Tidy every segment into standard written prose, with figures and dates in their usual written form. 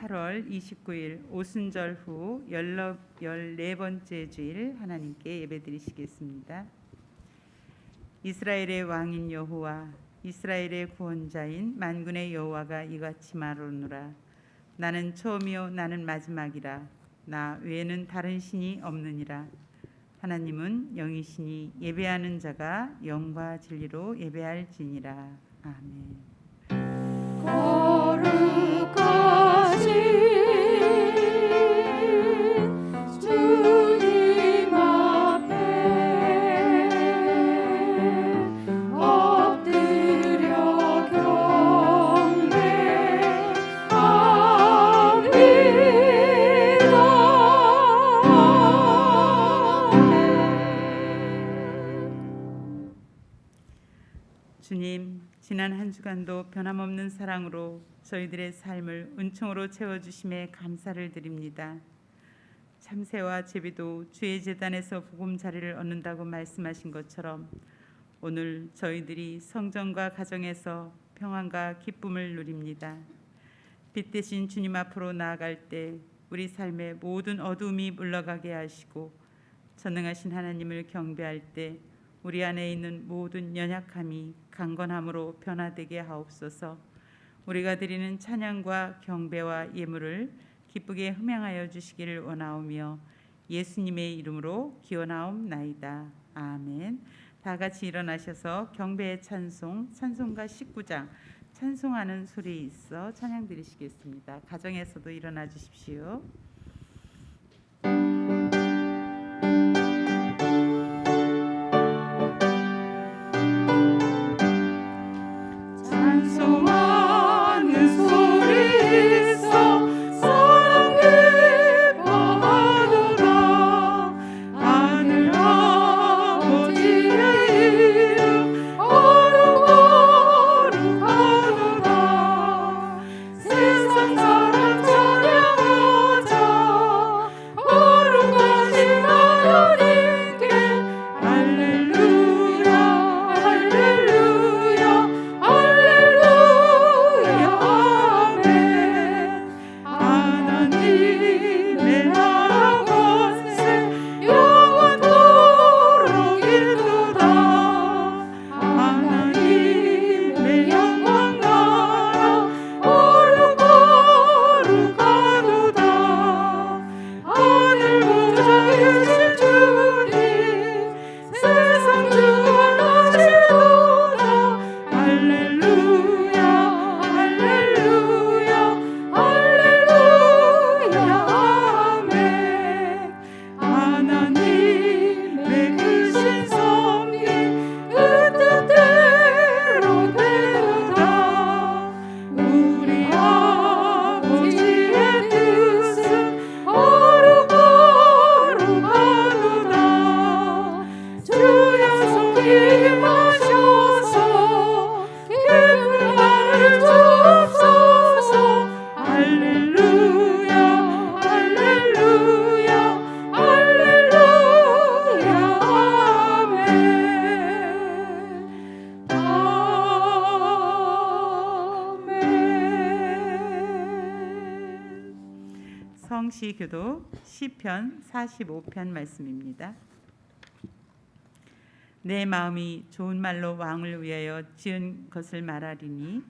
8월 29일 오순절 후 14번째 주일 하나님께 예배드리시겠습니다. 이스라엘의 왕인 여호와, 이스라엘의 구원자인 만군의 여호와가 이같이 말하노라. 나는 처음이요 나는 마지막이라. 나 외에는 다른 신이 없느니라. 하나님은 영이시니 예배하는 자가 영과 진리로 예배할지니라. 아멘. 거룩하신 주님 앞에 엎드려 경배합니다. 주님, 지난 한 주간도 변함없는 사랑으로 저희들의 삶을 은총으로 채워주심에 감사를 드립니다. 참새와 제비도 주의 제단에서 복음 자리를 얻는다고 말씀하신 것처럼 오늘 저희들이 성전과 가정에서 평안과 기쁨을 누립니다. 빛 대신 주님 앞으로 나아갈 때 우리 삶의 모든 어두움이 물러가게 하시고 전능하신 하나님을 경배할 때 우리 안에 있는 모든 연약함이 강건함으로 변화되게 하옵소서. 우리가 드리는 찬양과 경배와 예물을 기쁘게 흠양하여 주시기를 원하오며 예수님의 이름으로 기원하옵나이다. 아멘. 다 같이 일어나셔서 경배의 찬송가 19장 찬송하는 소리 있어 찬양 드리시겠습니다. 가정에서도 일어나 주십시오. 성시교도 시편 45편 말씀입니다. 내 마음이 좋은 말로 왕을 위하여 지은 것을 말하리니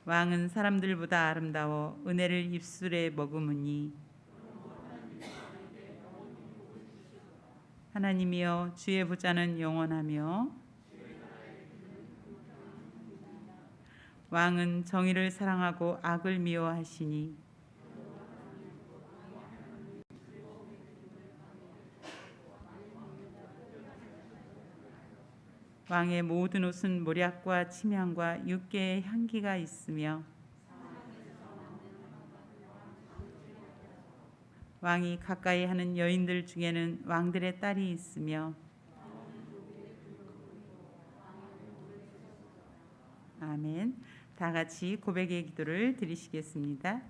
왕은 사람들보다 아름다워 은혜를 입술에 머금으니 하나님이여 주의 보좌는 영원하며 왕은 정의를 사랑하고 악을 미워하시니 왕의 모든 옷은 모략과 침향과 육개의 향기가 있으며 왕이 가까이 하는 여인들 중에는 왕들의 딸이 있으며 아멘. 다 같이 고백의 기도를 드리시겠습니다.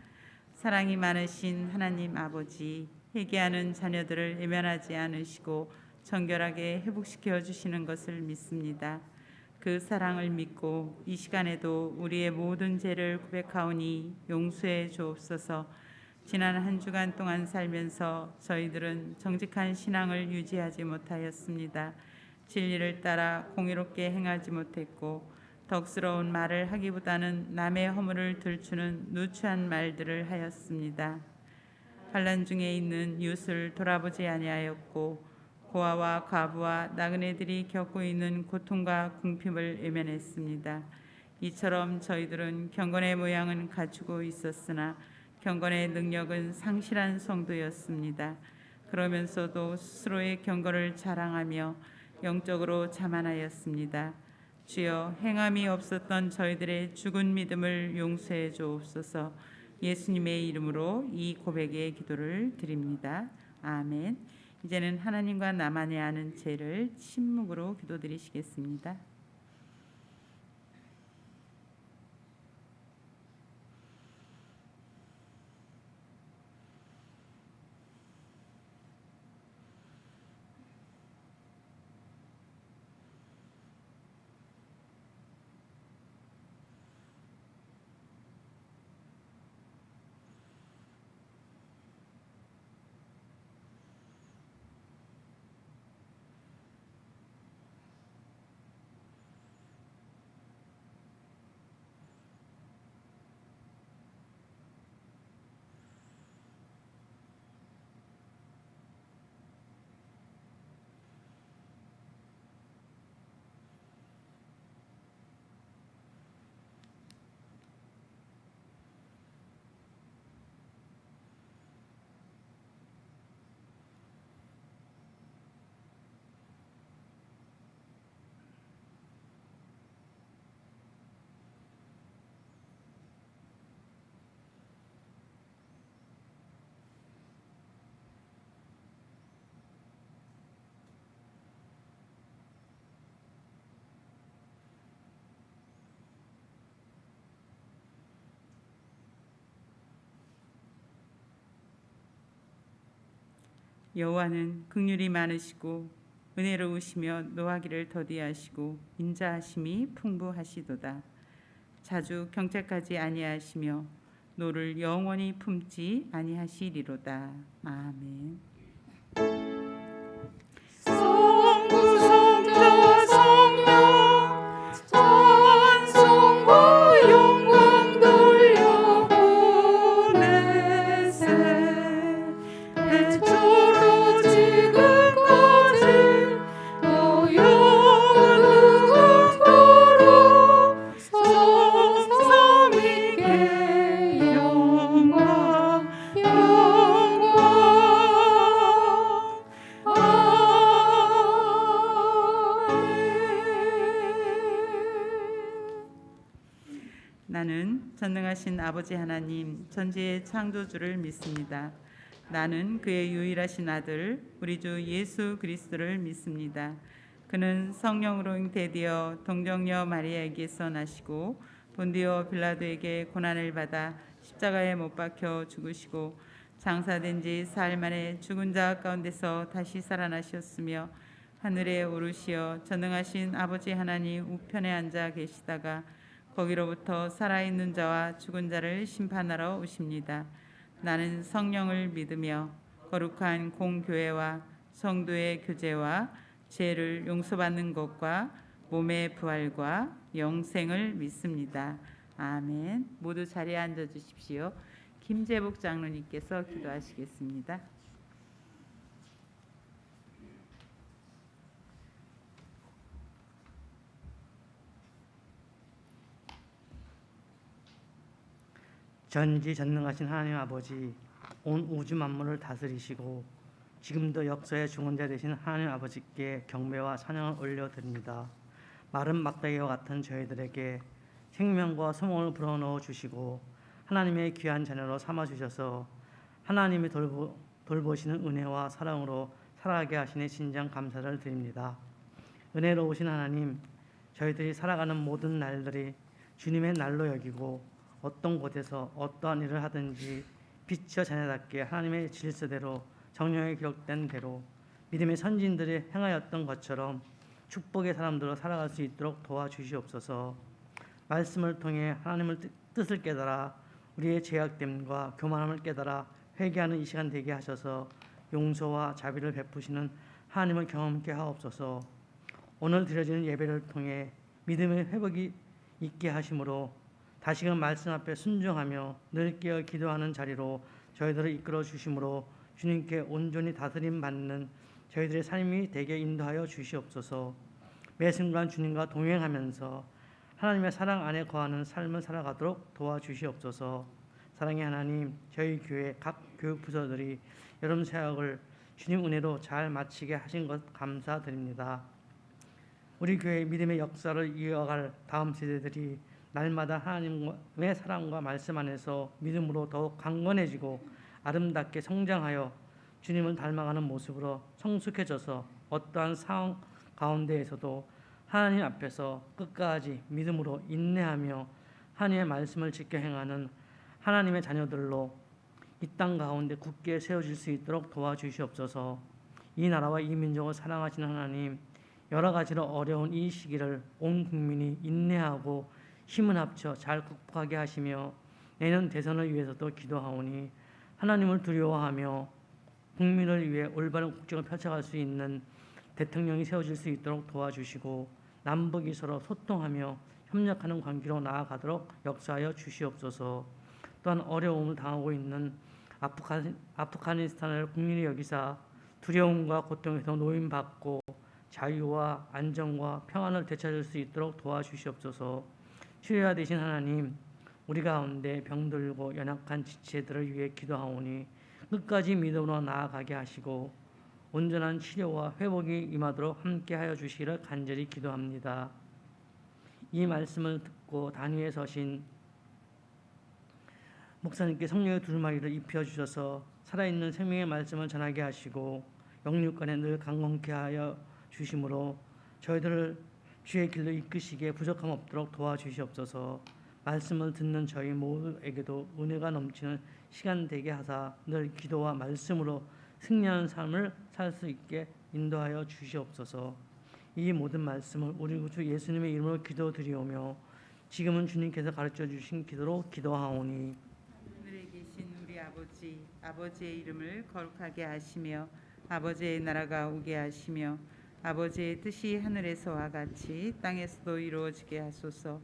사랑이 많으신 하나님 아버지, 회개하는 자녀들을 외면하지 않으시고 정결하게 회복시켜 주시는 것을 믿습니다. 그 사랑을 믿고 이 시간에도 우리의 모든 죄를 고백하오니 용서해 주옵소서. 지난 한 주간 동안 살면서 저희들은 정직한 신앙을 유지하지 못하였습니다. 진리를 따라 공의롭게 행하지 못했고 덕스러운 말을 하기보다는 남의 허물을 들추는 누추한 말들을 하였습니다. 환난 중에 있는 이웃을 돌아보지 아니하였고 고아와 과부와 나그네들이 겪고 있는 고통과 궁핍을 외면했습니다. 이처럼 저희들은 경건의 모양은 갖추고 있었으나 경건의 능력은 상실한 성도였습니다. 그러면서도 스스로의 경건을 자랑하며 영적으로 자만하였습니다. 주여, 행함이 없었던 저희들의 죽은 믿음을 용서해 주옵소서. 예수님의 이름으로 이 고백의 기도를 드립니다. 아멘. 이제는 하나님과 나만이 아는 죄를 침묵으로 기도드리시겠습니다. 여호와는 긍휼이 많으시고 은혜로우시며 노하기를 더디하시고 인자하심이 풍부하시도다. 자주 경책하지 아니하시며 노를 영원히 품지 아니하시리로다. 아멘. 성부성자 성령 찬송과 영광 돌려보내세. 애초로 지금까지 영원토록 성삼위께 영광 나는 전능하신 아버지 하나님 전지의 창조주를 믿습니다. 나는 그의 유일하신 아들 우리 주 예수 그리스도를 믿습니다. 그는 성령으로 잉태되어 동정녀 마리아에게서 나시고 본디오 빌라도에게 고난을 받아 십자가에 못 박혀 죽으시고 장사된 지 사흘 만에 죽은 자 가운데서 다시 살아나셨으며 하늘에 오르시어 전능하신 아버지 하나님 우편에 앉아 계시다가 거기로부터 살아있는 자와 죽은 자를 심판하러 오십니다. 나는 성령을 믿으며 거룩한 공교회와 성도의 교제와 죄를 용서받는 것과 몸의 부활과 영생을 믿습니다. 아멘. 모두 자리에 앉아 주십시오. 김재복 장로님께서 기도하시겠습니다. 전지전능하신 하나님 아버지, 온 우주 만물을 다스리시고 지금도 역사의 중원자 되신 하나님 아버지께 경배와 찬양을 올려드립니다. 마른 막대기와 같은 저희들에게 생명과 소망을 불어넣어 주시고 하나님의 귀한 자녀로 삼아주셔서 하나님이 돌보시는 은혜와 사랑으로 살아가게 하시니 진정 감사를 드립니다. 은혜로우신 하나님, 저희들이 살아가는 모든 날들이 주님의 날로 여기고 어떤 곳에서 어떠한 일을 하든지 빛이여 자녀답게 하나님의 질서대로 정령에 기록된 대로 믿음의 선진들이 행하였던 것처럼 축복의 사람들로 살아갈 수 있도록 도와주시옵소서. 말씀을 통해 하나님의 뜻을 깨달아 우리의 죄악됨과 교만함을 깨달아 회개하는 이 시간 되게 하셔서 용서와 자비를 베푸시는 하나님을 경험케 하옵소서. 오늘 드려지는 예배를 통해 믿음의 회복이 있게 하심으로 다시금 말씀 앞에 순종하며 늘 깨어 기도하는 자리로 저희들을 이끌어 주심으로 주님께 온전히 다스림 받는 저희들의 삶이 되게 인도하여 주시옵소서. 매 순간 주님과 동행하면서 하나님의 사랑 안에 거하는 삶을 살아가도록 도와주시옵소서. 사랑의 하나님, 저희 교회 각 교육 부서들이 여름 사역을 주님 은혜로 잘 마치게 하신 것 감사드립니다. 우리 교회의 믿음의 역사를 이어갈 다음 세대들이 날마다 하나님의 사랑과 말씀 안에서 믿음으로 더욱 강건해지고 아름답게 성장하여 주님을 닮아가는 모습으로 성숙해져서 어떠한 상황 가운데에서도 하나님 앞에서 끝까지 믿음으로 인내하며 하나님의 말씀을 지켜 행하는 하나님의 자녀들로 이 땅 가운데 굳게 세워질 수 있도록 도와주시옵소서. 이 나라와 이 민족을 사랑하시는 하나님, 여러 가지로 어려운 이 시기를 온 국민이 인내하고 힘을 합쳐 잘 극복하게 하시며 내년 대선을 위해서도 기도하오니 하나님을 두려워하며 국민을 위해 올바른 국정을 펼쳐갈 수 있는 대통령이 세워질 수 있도록 도와주시고 남북이 서로 소통하며 협력하는 관계로 나아가도록 역사하여 주시옵소서. 또한 어려움을 당하고 있는 아프가니스탄을 국민이 여기사 두려움과 고통에서 노임받고 자유와 안정과 평안을 되찾을 수 있도록 도와주시옵소서. 치료자 되신 하나님, 우리 가운데 병들고 연약한 지체들을 위해 기도하오니 끝까지 믿음으로 나아가게 하시고 온전한 치료와 회복이 임하도록 함께하여 주시기를 간절히 기도합니다. 이 말씀을 듣고 단위에 서신 목사님께 성령의 두루마리를 입혀주셔서 살아있는 생명의 말씀을 전하게 하시고 영육간에 늘 강건케 하여 주심으로 저희들을 주의 길로 이끄시기에 부족함 없도록 도와주시옵소서. 말씀을 듣는 저희 모두에게도 은혜가 넘치는 시간 되게 하사 늘 기도와 말씀으로 승리하는 삶을 살 수 있게 인도하여 주시옵소서. 이 모든 말씀을 우리 구주 예수님의 이름으로 기도드리오며 지금은 주님께서 가르쳐 주신 기도로 기도하오니 하늘에 계신 우리 아버지의 이름을 거룩하게 하시며 아버지의 나라가 오게 하시며 아버지의 뜻이 하늘에서와 같이 땅에서도 이루어지게 하소서.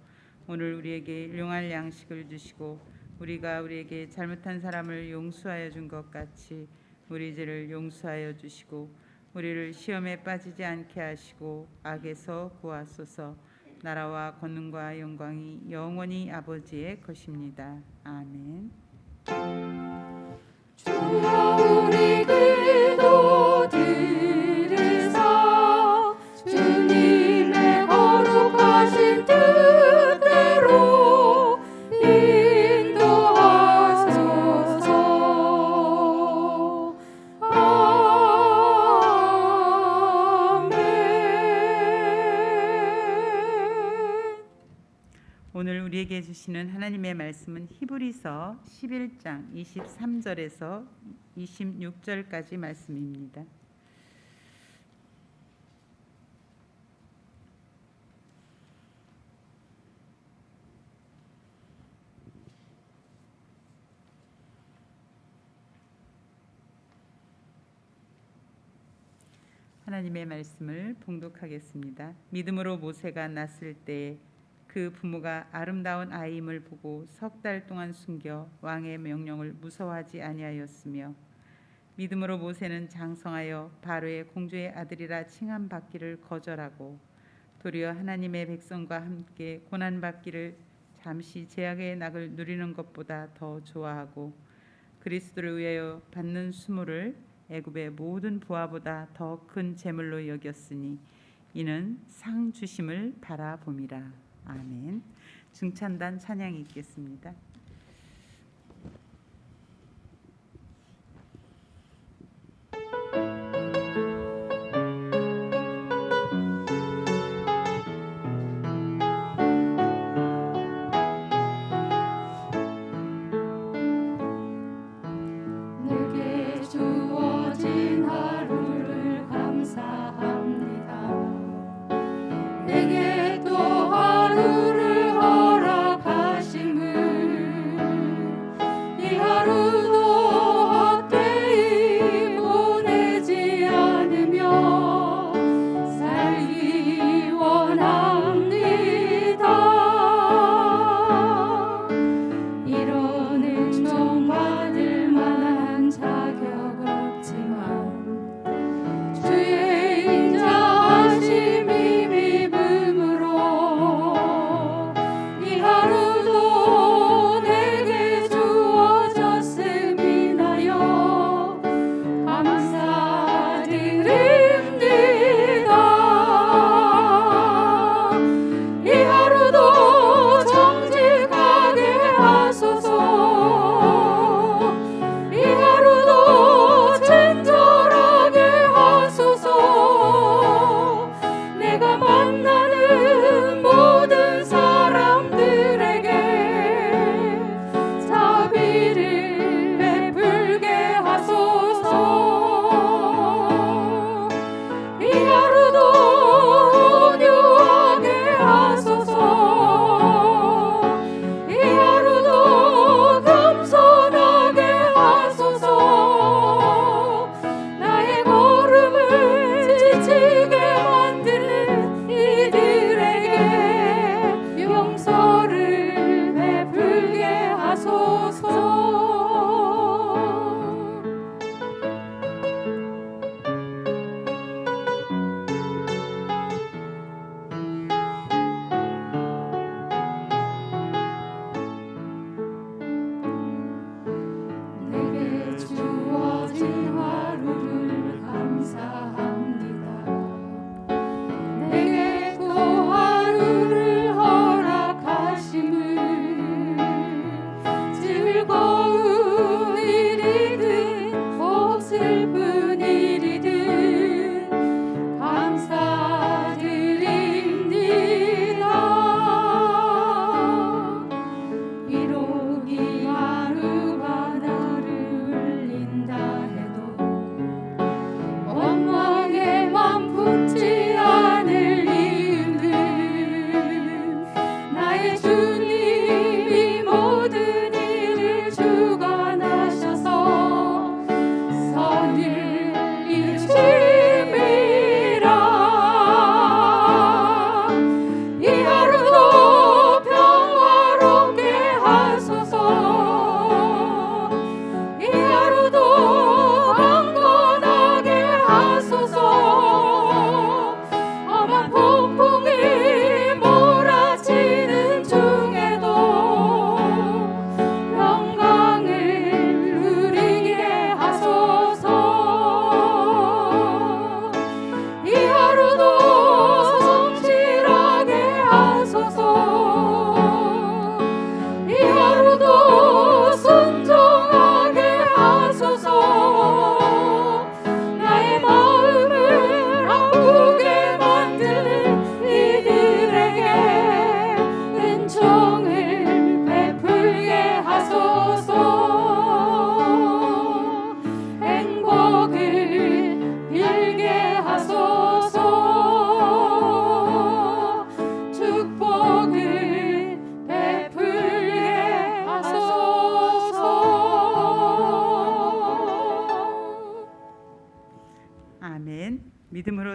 오늘 우리에게 일용할 양식을 주시고 우리가 우리에게 잘못한 사람을 용서하여 준 것 같이 우리 죄를 용서하여 주시고 우리를 시험에 빠지지 않게 하시고 악에서 구하소서. 나라와 권능과 영광이 영원히 아버지의 것입니다. 아멘. 주여 우리 기도 들으사 주님의 거룩하신 뜻대로 인도하소서. 아멘. 오늘 우리에게 주시는 하나님의 말씀은 히브리서 11장 23절에서 26절까지 말씀입니다. 하나님의 말씀을 봉독하겠습니다. 믿음으로 모세가 낳았을 때에 그 부모가 아름다운 아이임을 보고 석 달 동안 숨겨 왕의 명령을 무서워하지 아니하였으며 믿음으로 모세는 장성하여 바로의 공주의 아들이라 칭함받기를 거절하고 도리어 하나님의 백성과 함께 고난받기를 잠시 제약의 낙을 누리는 것보다 더 좋아하고 그리스도를 위하여 받는 수모를 애굽의 모든 부하보다 더 큰 재물로 여겼으니 이는 상 주심을 바라봄이라. 아멘. 중찬단 찬양이 있겠습니다. 내게 주어진 하루를 감사합니다.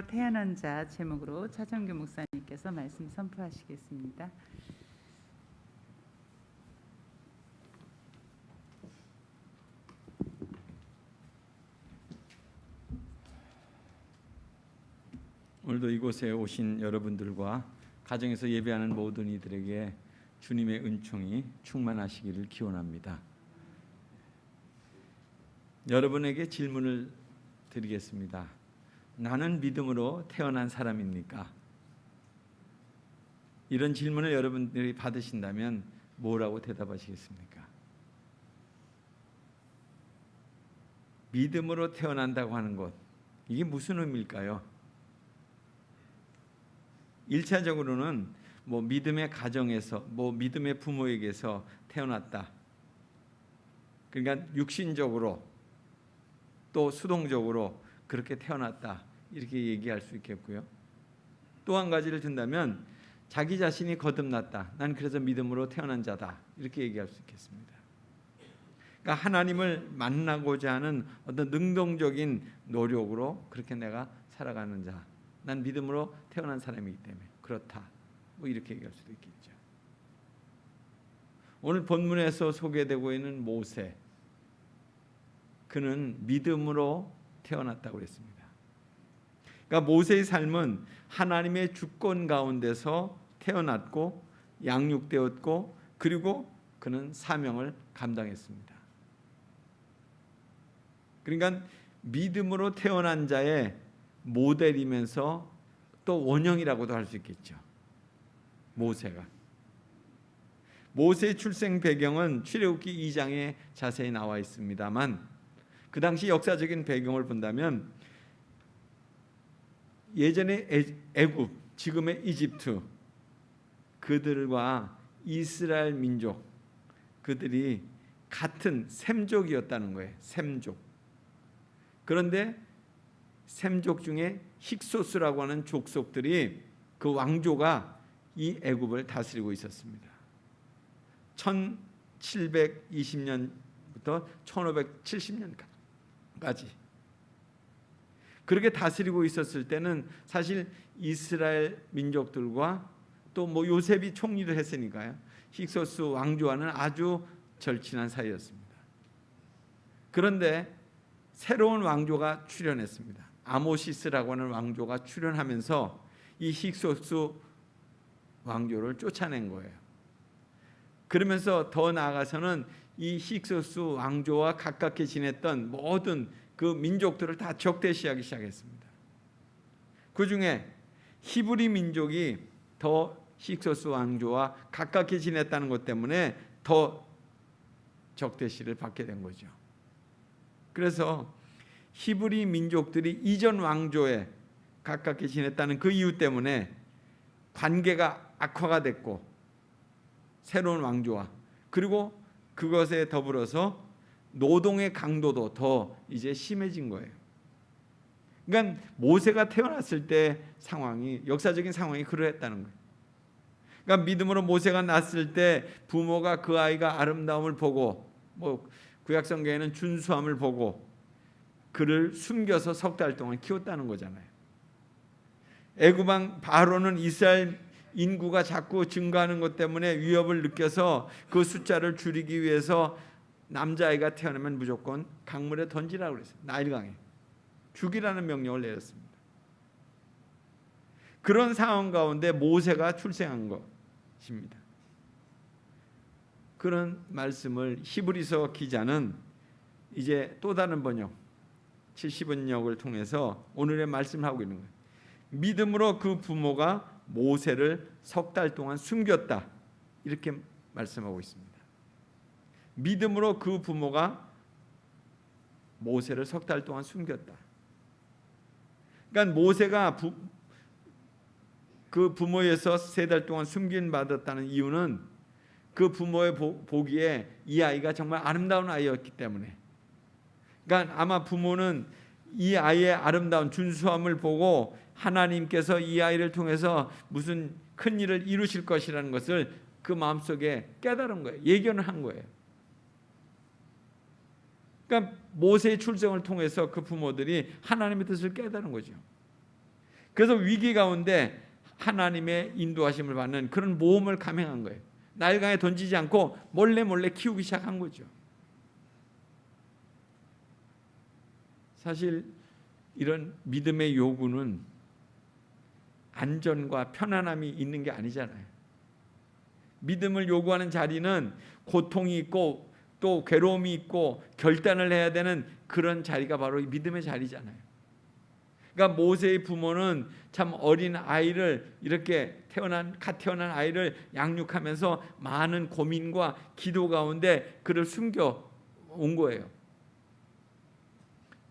믿음으로 태어난 자 제목으로 차정규 목사님께서 말씀 선포하시겠습니다. 오늘도 이곳에 오신 여러분들과 가정에서 예배하는 모든 이들에게 주님의 은총이 충만하시기를 기원합니다. 여러분에게 질문을 드리겠습니다. 나는 믿음으로 태어난 사람입니까? 이런 질문을 여러분들이 받으신다면 뭐라고 대답하시겠습니까? 믿음으로 태어난다고 하는 것, 이게 무슨 의미일까요? 1차적으로는 믿음의 가정에서 믿음의 부모에게서 태어났다. 그러니까 육신적으로 또 수동적으로 그렇게 태어났다, 이렇게 얘기할 수 있겠고요. 또 한 가지를 든다면 자기 자신이 거듭났다. 난 그래서 믿음으로 태어난 자다, 이렇게 얘기할 수 있겠습니다. 그러니까 하나님을 만나고자 하는 어떤 능동적인 노력으로 그렇게 내가 살아가는 자, 난 믿음으로 태어난 사람이기 때문에 그렇다, 이렇게 얘기할 수도 있겠죠. 오늘 본문에서 소개되고 있는 모세, 그는 믿음으로 태어났다고 했습니다. 그러니까 모세의 삶은 하나님의 주권 가운데서 태어났고 양육되었고, 그리고 그는 사명을 감당했습니다. 그러니까 믿음으로 태어난 자의 모델이면서 또 원형이라고도 할 수 있겠죠. 모세의 출생 배경은 출애굽기 2장에 자세히 나와 있습니다만, 그 당시 역사적인 배경을 본다면 예전에 애굽, 지금의 이집트, 그들과 이스라엘 민족, 그들이 같은 셈족이었다는 거예요. 셈족. 그런데 셈족 중에 힉소스라고 하는 족속들이, 그 왕조가 이 애굽을 다스리고 있었습니다. 1720년부터 1570년까지 그렇게 다스리고 있었을 때는 사실 이스라엘 민족들과 또 요셉이 총리를 했으니까요, 힉소스 왕조와는 아주 절친한 사이였습니다. 그런데 새로운 왕조가 출현했습니다. 아모시스라고 하는 왕조가 출현하면서 이 힉소스 왕조를 쫓아낸 거예요. 그러면서 더 나아가서는 이 힉소스 왕조와 가깝게 지냈던 모든 그 민족들을 다 적대시하기 시작했습니다. 그 중에 히브리 민족이 더 힉소스 왕조와 가깝게 지냈다는 것 때문에 더 적대시를 받게 된 거죠. 그래서 히브리 민족들이 이전 왕조에 가깝게 지냈다는 그 이유 때문에 관계가 악화가 됐고, 새로운 왕조와, 그리고 그것에 더불어서 노동의 강도도 더 이제 심해진 거예요. 그러니까 모세가 태어났을 때 상황이, 역사적인 상황이 그러했다는 거예요. 그러니까 믿음으로 모세가 났을 때 부모가 그 아이가 아름다움을 보고, 구약성경에는 준수함을 보고 그를 숨겨서 석 달 동안 키웠다는 거잖아요. 애굽왕 바로는 이스라엘 인구가 자꾸 증가하는 것 때문에 위협을 느껴서 그 숫자를 줄이기 위해서 남자아이가 태어나면 무조건 강물에 던지라고 그랬어요. 나일강에 죽이라는 명령을 내렸습니다. 그런 상황 가운데 모세가 출생한 것입니다. 그런 말씀을 히브리서 기자는 이제 또 다른 번역 70번역을 통해서 오늘의 말씀을 하고 있는 거예요. 믿음으로 그 부모가 모세를 석 달 동안 숨겼다, 이렇게 말씀하고 있습니다. 믿음으로 그 부모가 모세를 석 달 동안 숨겼다. 그러니까 모세가 그 부모에서 3달 동안 숨김 받았다는 이유는 그 부모의 보기에 이 아이가 정말 아름다운 아이였기 때문에, 그러니까 아마 부모는 이 아이의 아름다운 준수함을 보고 하나님께서 이 아이를 통해서 무슨 큰 일을 이루실 것이라는 것을 그 마음속에 깨달은 거예요. 예견을 한 거예요. 그러니까 모세의 출생을 통해서 그 부모들이 하나님의 뜻을 깨달은 거죠. 그래서 위기 가운데 하나님의 인도하심을 받는 그런 모험을 감행한 거예요. 나일강에 던지지 않고 몰래 키우기 시작한 거죠. 사실 이런 믿음의 요구는 안전과 편안함이 있는 게 아니잖아요. 믿음을 요구하는 자리는 고통이 있고 또 괴로움이 있고 결단을 해야 되는 그런 자리가 바로 이 믿음의 자리잖아요. 그러니까 모세의 부모는 참 어린 아이를 이렇게 갓 태어난 아이를 양육하면서 많은 고민과 기도 가운데 그를 숨겨 온 거예요.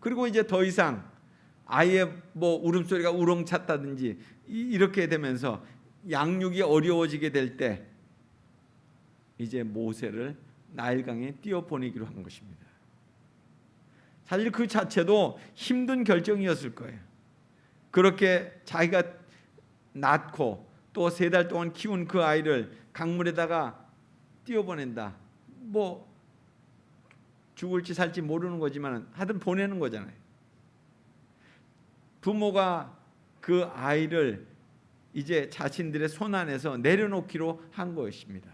그리고 이제 더 이상 아이의 울음소리가 우렁찼다든지 이렇게 되면서 양육이 어려워지게 될 때 이제 모세를 나일강에 띄워보내기로 한 것입니다. 사실 그 자체도 힘든 결정이었을 거예요. 그렇게 자기가 낳고 또 3달 동안 키운 그 아이를 강물에다가 띄워보낸다. 죽을지 살지 모르는 거지만 하여튼 보내는 거잖아요. 부모가 그 아이를 이제 자신들의 손 안에서 내려놓기로 한 것입니다.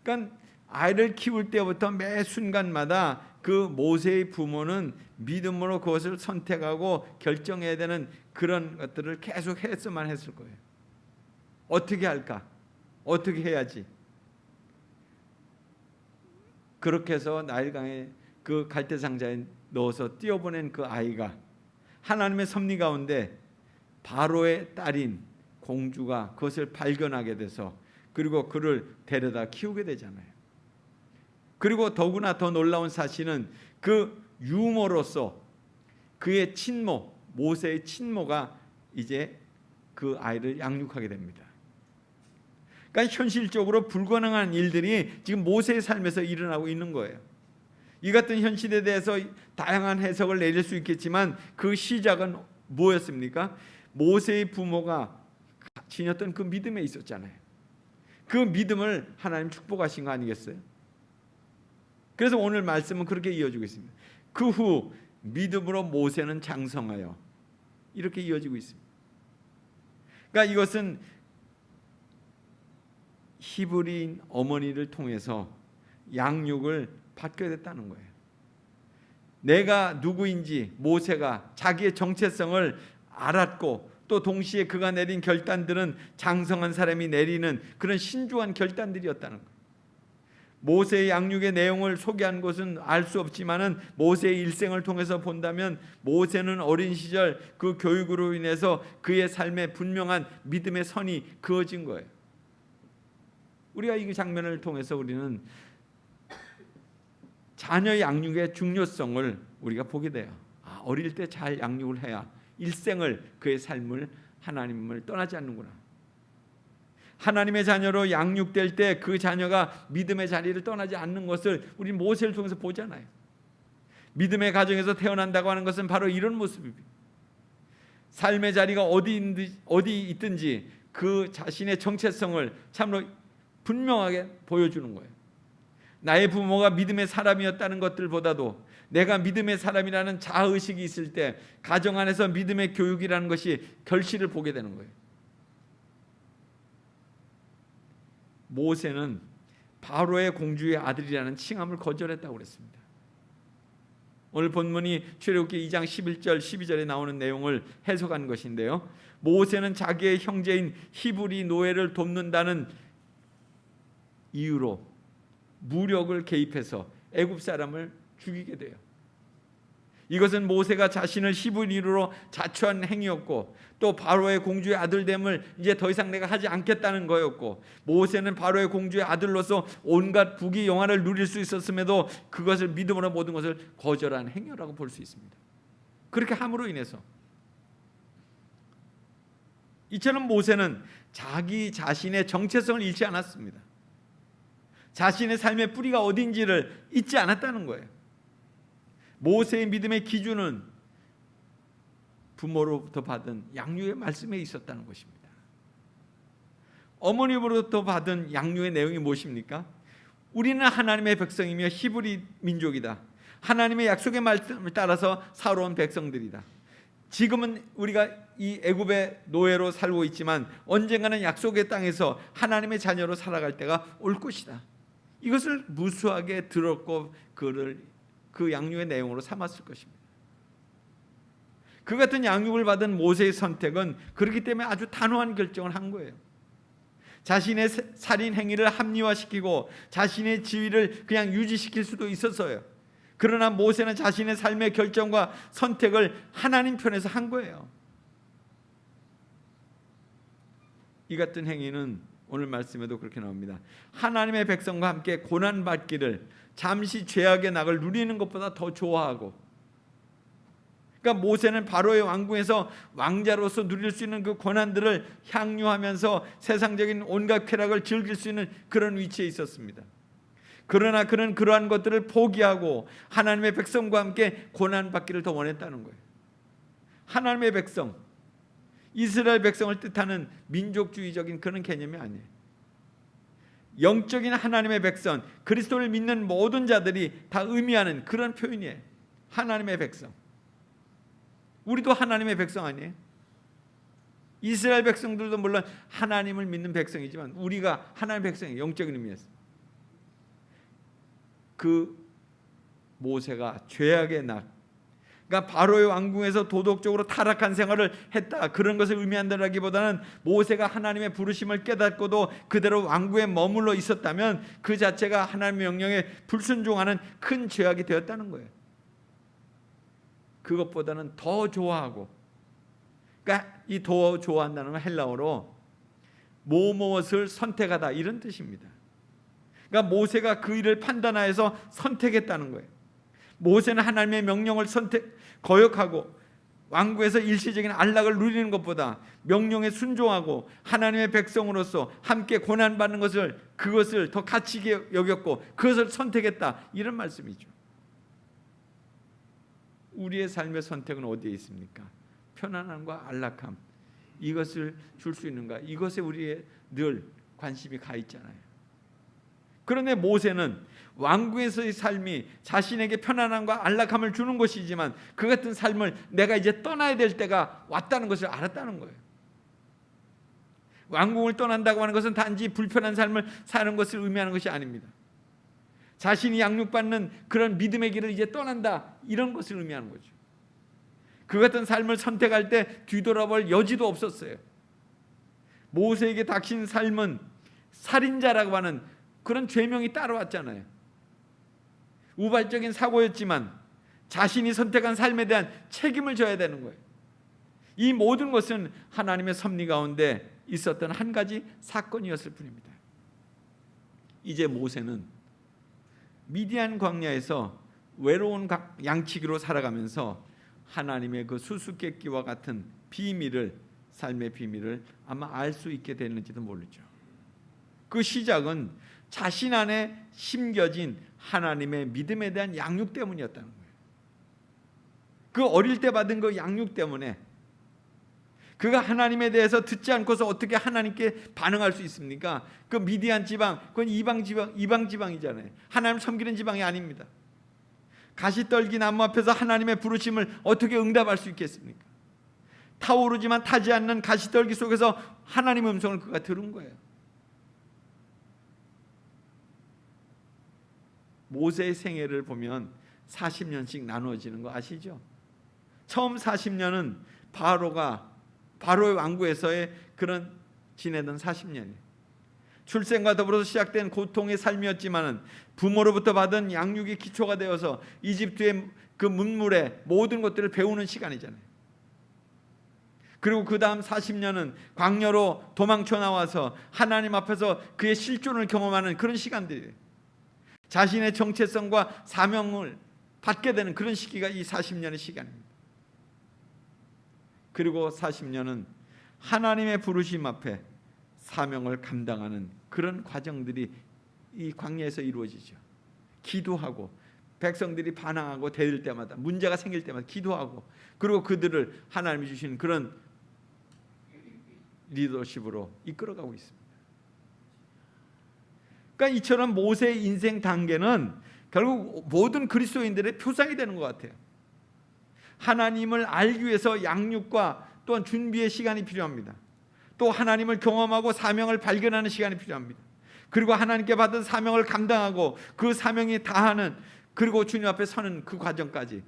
그러니까 아이를 키울 때부터 매 순간마다 그 모세의 부모는 믿음으로 그것을 선택하고 결정해야 되는 그런 것들을 계속 했어만 했을 거예요. 어떻게 할까? 어떻게 해야지? 그렇게 해서 나일강에 그 갈대상자에 넣어서 띄워보낸 그 아이가 하나님의 섭리 가운데 바로의 딸인 공주가 그것을 발견하게 돼서 그리고 그를 데려다 키우게 되잖아요. 그리고 더구나 더 놀라운 사실은 그 유모로서 그의 친모, 모세의 친모가 이제 그 아이를 양육하게 됩니다. 그러니까 현실적으로 불가능한 일들이 지금 모세의 삶에서 일어나고 있는 거예요. 이 같은 현실에 대해서 다양한 해석을 내릴 수 있겠지만 그 시작은 뭐였습니까? 모세의 부모가 지녔던 그 믿음에 있었잖아요. 그 믿음을 하나님 축복하신 거 아니겠어요? 그래서 오늘 말씀은 그렇게 이어지고 있습니다. 그 후 믿음으로 모세는 장성하여 이렇게 이어지고 있습니다. 그러니까 이것은 히브리인 어머니를 통해서 양육을 받게 됐다는 거예요. 내가 누구인지 모세가 자기의 정체성을 알았고 또 동시에 그가 내린 결단들은 장성한 사람이 내리는 그런 신중한 결단들이었다는 거예요. 모세의 양육의 내용을 소개한 것은 알 수 없지만은 모세의 일생을 통해서 본다면 모세는 어린 시절 그 교육으로 인해서 그의 삶에 분명한 믿음의 선이 그어진 거예요. 우리가 이 장면을 통해서 우리는 자녀 양육의 중요성을 우리가 보게 돼요. 어릴 때 잘 양육을 해야 일생을 그의 삶을 하나님을 떠나지 않는구나. 하나님의 자녀로 양육될 때 그 자녀가 믿음의 자리를 떠나지 않는 것을 우리 모세를 통해서 보잖아요. 믿음의 가정에서 태어난다고 하는 것은 바로 이런 모습입니다. 삶의 자리가 어디 있든지 그 자신의 정체성을 참으로 분명하게 보여주는 거예요. 나의 부모가 믿음의 사람이었다는 것들보다도 내가 믿음의 사람이라는 자아의식이 있을 때 가정 안에서 믿음의 교육이라는 것이 결실을 보게 되는 거예요. 모세는 바로의 공주의 아들이라는 칭함을 거절했다고 그랬습니다. 오늘 본문이 출애굽기 2장 11절 12절에 나오는 내용을 해석한 것인데요. 모세는 자기의 형제인 히브리 노예를 돕는다는 이유로 무력을 개입해서 애굽 사람을 죽이게 돼요. 이것은 모세가 자신을 히브리로 자처한 행위였고 또 바로의 공주의 아들됨을 이제 더 이상 내가 하지 않겠다는 거였고 모세는 바로의 공주의 아들로서 온갖 부귀 영화를 누릴 수 있었음에도 그것을 믿음으로 모든 것을 거절한 행위라고 볼 수 있습니다. 그렇게 함으로 인해서 이처럼 모세는 자기 자신의 정체성을 잃지 않았습니다. 자신의 삶의 뿌리가 어딘지를 잊지 않았다는 거예요. 모세의 믿음의 기준은 부모로부터 받은 양육의 말씀에 있었다는 것입니다. 어머니로부터 받은 양육의 내용이 무엇입니까? 우리는 하나님의 백성이며 히브리 민족이다. 하나님의 약속의 말씀을 따라서 살아온 백성들이다. 지금은 우리가 이 애굽의 노예로 살고 있지만 언젠가는 약속의 땅에서 하나님의 자녀로 살아갈 때가 올 것이다. 이것을 무수하게 들었고 그를 그 양육의 내용으로 삼았을 것입니다. 그 같은 양육을 받은 모세의 선택은 그렇기 때문에 아주 단호한 결정을 한 거예요. 자신의 살인 행위를 합리화시키고 자신의 지위를 그냥 유지시킬 수도 있었어요. 그러나 모세는 자신의 삶의 결정과 선택을 하나님 편에서 한 거예요. 이 같은 행위는 오늘 말씀에도 그렇게 나옵니다. 하나님의 백성과 함께 고난받기를 잠시 죄악의 낙을 누리는 것보다 더 좋아하고, 그러니까 모세는 바로의 왕궁에서 왕자로서 누릴 수 있는 그 고난들을 향유하면서 세상적인 온갖 쾌락을 즐길 수 있는 그런 위치에 있었습니다. 그러나 그는 그러한 것들을 포기하고 하나님의 백성과 함께 고난받기를 더 원했다는 거예요. 하나님의 백성, 이스라엘 백성을 뜻하는 민족주의적인 그런 개념이 아니에요. 영적인 하나님의 백성, 그리스도를 믿는 모든 자들이 다 의미하는 그런 표현이에요. 하나님의 백성. 우리도 하나님의 백성 아니에요? 이스라엘 백성들도 물론 하나님을 믿는 백성이지만 우리가 하나님의 백성이에요. 영적인 의미에서. 그 모세가 죄악의 낙, 그러니까 바로의 왕궁에서 도덕적으로 타락한 생활을 했다, 그런 것을 의미한다기보다는 모세가 하나님의 부르심을 깨닫고도 그대로 왕궁에 머물러 있었다면 그 자체가 하나님의 명령에 불순종하는 큰 죄악이 되었다는 거예요. 그것보다는 더 좋아하고, 그러니까 이 더 좋아한다는 건 헬라어로 무엇을 선택하다 이런 뜻입니다. 그러니까 모세가 그 일을 판단하여서 선택했다는 거예요. 모세는 하나님의 명령을 거역하고 왕궁에서 일시적인 안락을 누리는 것보다 명령에 순종하고 하나님의 백성으로서 함께 고난받는 그것을 더 가치 있게 여겼고 그것을 선택했다, 이런 말씀이죠. 우리의 삶의 선택은 어디에 있습니까? 편안함과 안락함, 이것을 줄 수 있는가? 이것에 우리의 늘 관심이 가 있잖아요. 그런데 모세는 왕궁에서의 삶이 자신에게 편안함과 안락함을 주는 것이지만 그 같은 삶을 내가 이제 떠나야 될 때가 왔다는 것을 알았다는 거예요. 왕궁을 떠난다고 하는 것은 단지 불편한 삶을 사는 것을 의미하는 것이 아닙니다. 자신이 양육받는 그런 믿음의 길을 이제 떠난다, 이런 것을 의미하는 거죠. 그 같은 삶을 선택할 때 뒤돌아볼 여지도 없었어요. 모세에게 닥친 삶은 살인자라고 하는 그런 죄명이 따라왔잖아요. 우발적인 사고였지만 자신이 선택한 삶에 대한 책임을 져야 되는 거예요. 이 모든 것은 하나님의 섭리 가운데 있었던 한 가지 사건이었을 뿐입니다. 이제 모세는 미디안 광야에서 외로운 양치기로 살아가면서 하나님의 그 수수께끼와 같은 비밀을, 삶의 비밀을 아마 알 수 있게 됐는지도 모르죠. 그 시작은 자신 안에 심겨진 하나님의 믿음에 대한 양육 때문이었다는 거예요. 그 어릴 때 받은 그 양육 때문에 그가 하나님에 대해서 듣지 않고서 어떻게 하나님께 반응할 수 있습니까? 그 미디안 지방, 그건 이방 지방이잖아요. 하나님 섬기는 지방이 아닙니다. 가시떨기 나무 앞에서 하나님의 부르심을 어떻게 응답할 수 있겠습니까? 타오르지만 타지 않는 가시떨기 속에서 하나님의 음성을 그가 들은 거예요. 모세의 생애를 보면 40년씩 나누어지는 거 아시죠? 처음 40년은 바로의 왕궁에서의 그런 지내던 40년이에요. 출생과 더불어서 시작된 고통의 삶이었지만은 부모로부터 받은 양육이 기초가 되어서 이집트의 그 문물의 모든 것들을 배우는 시간이잖아요. 그리고 그 다음 40년은 광야로 도망쳐 나와서 하나님 앞에서 그의 실존을 경험하는 그런 시간들이에요. 자신의 정체성과 사명을 받게 되는 그런 시기가 이 40년의 시간입니다. 그리고 40년은 하나님의 부르심 앞에 사명을 감당하는 그런 과정들이 이 광야에서 이루어지죠. 기도하고 백성들이 반항하고 대들 때마다, 문제가 생길 때마다 기도하고, 그리고 그들을 하나님이 주시는 그런 리더십으로 이끌어가고 있습니다. 그러니까 이처럼 모세의 인생 단계는 결국 모든 그리스도인들의 표상이 되는 것 같아요. 하나님을 알기 위해서 양육과 또한 준비의 시간이 필요합니다. 또 하나님을 경험하고 사명을 발견하는 시간이 필요합니다. 그리고 하나님께 받은 사명을 감당하고 그 사명이 다하는, 그리고 주님 앞에 서는 그 과정까지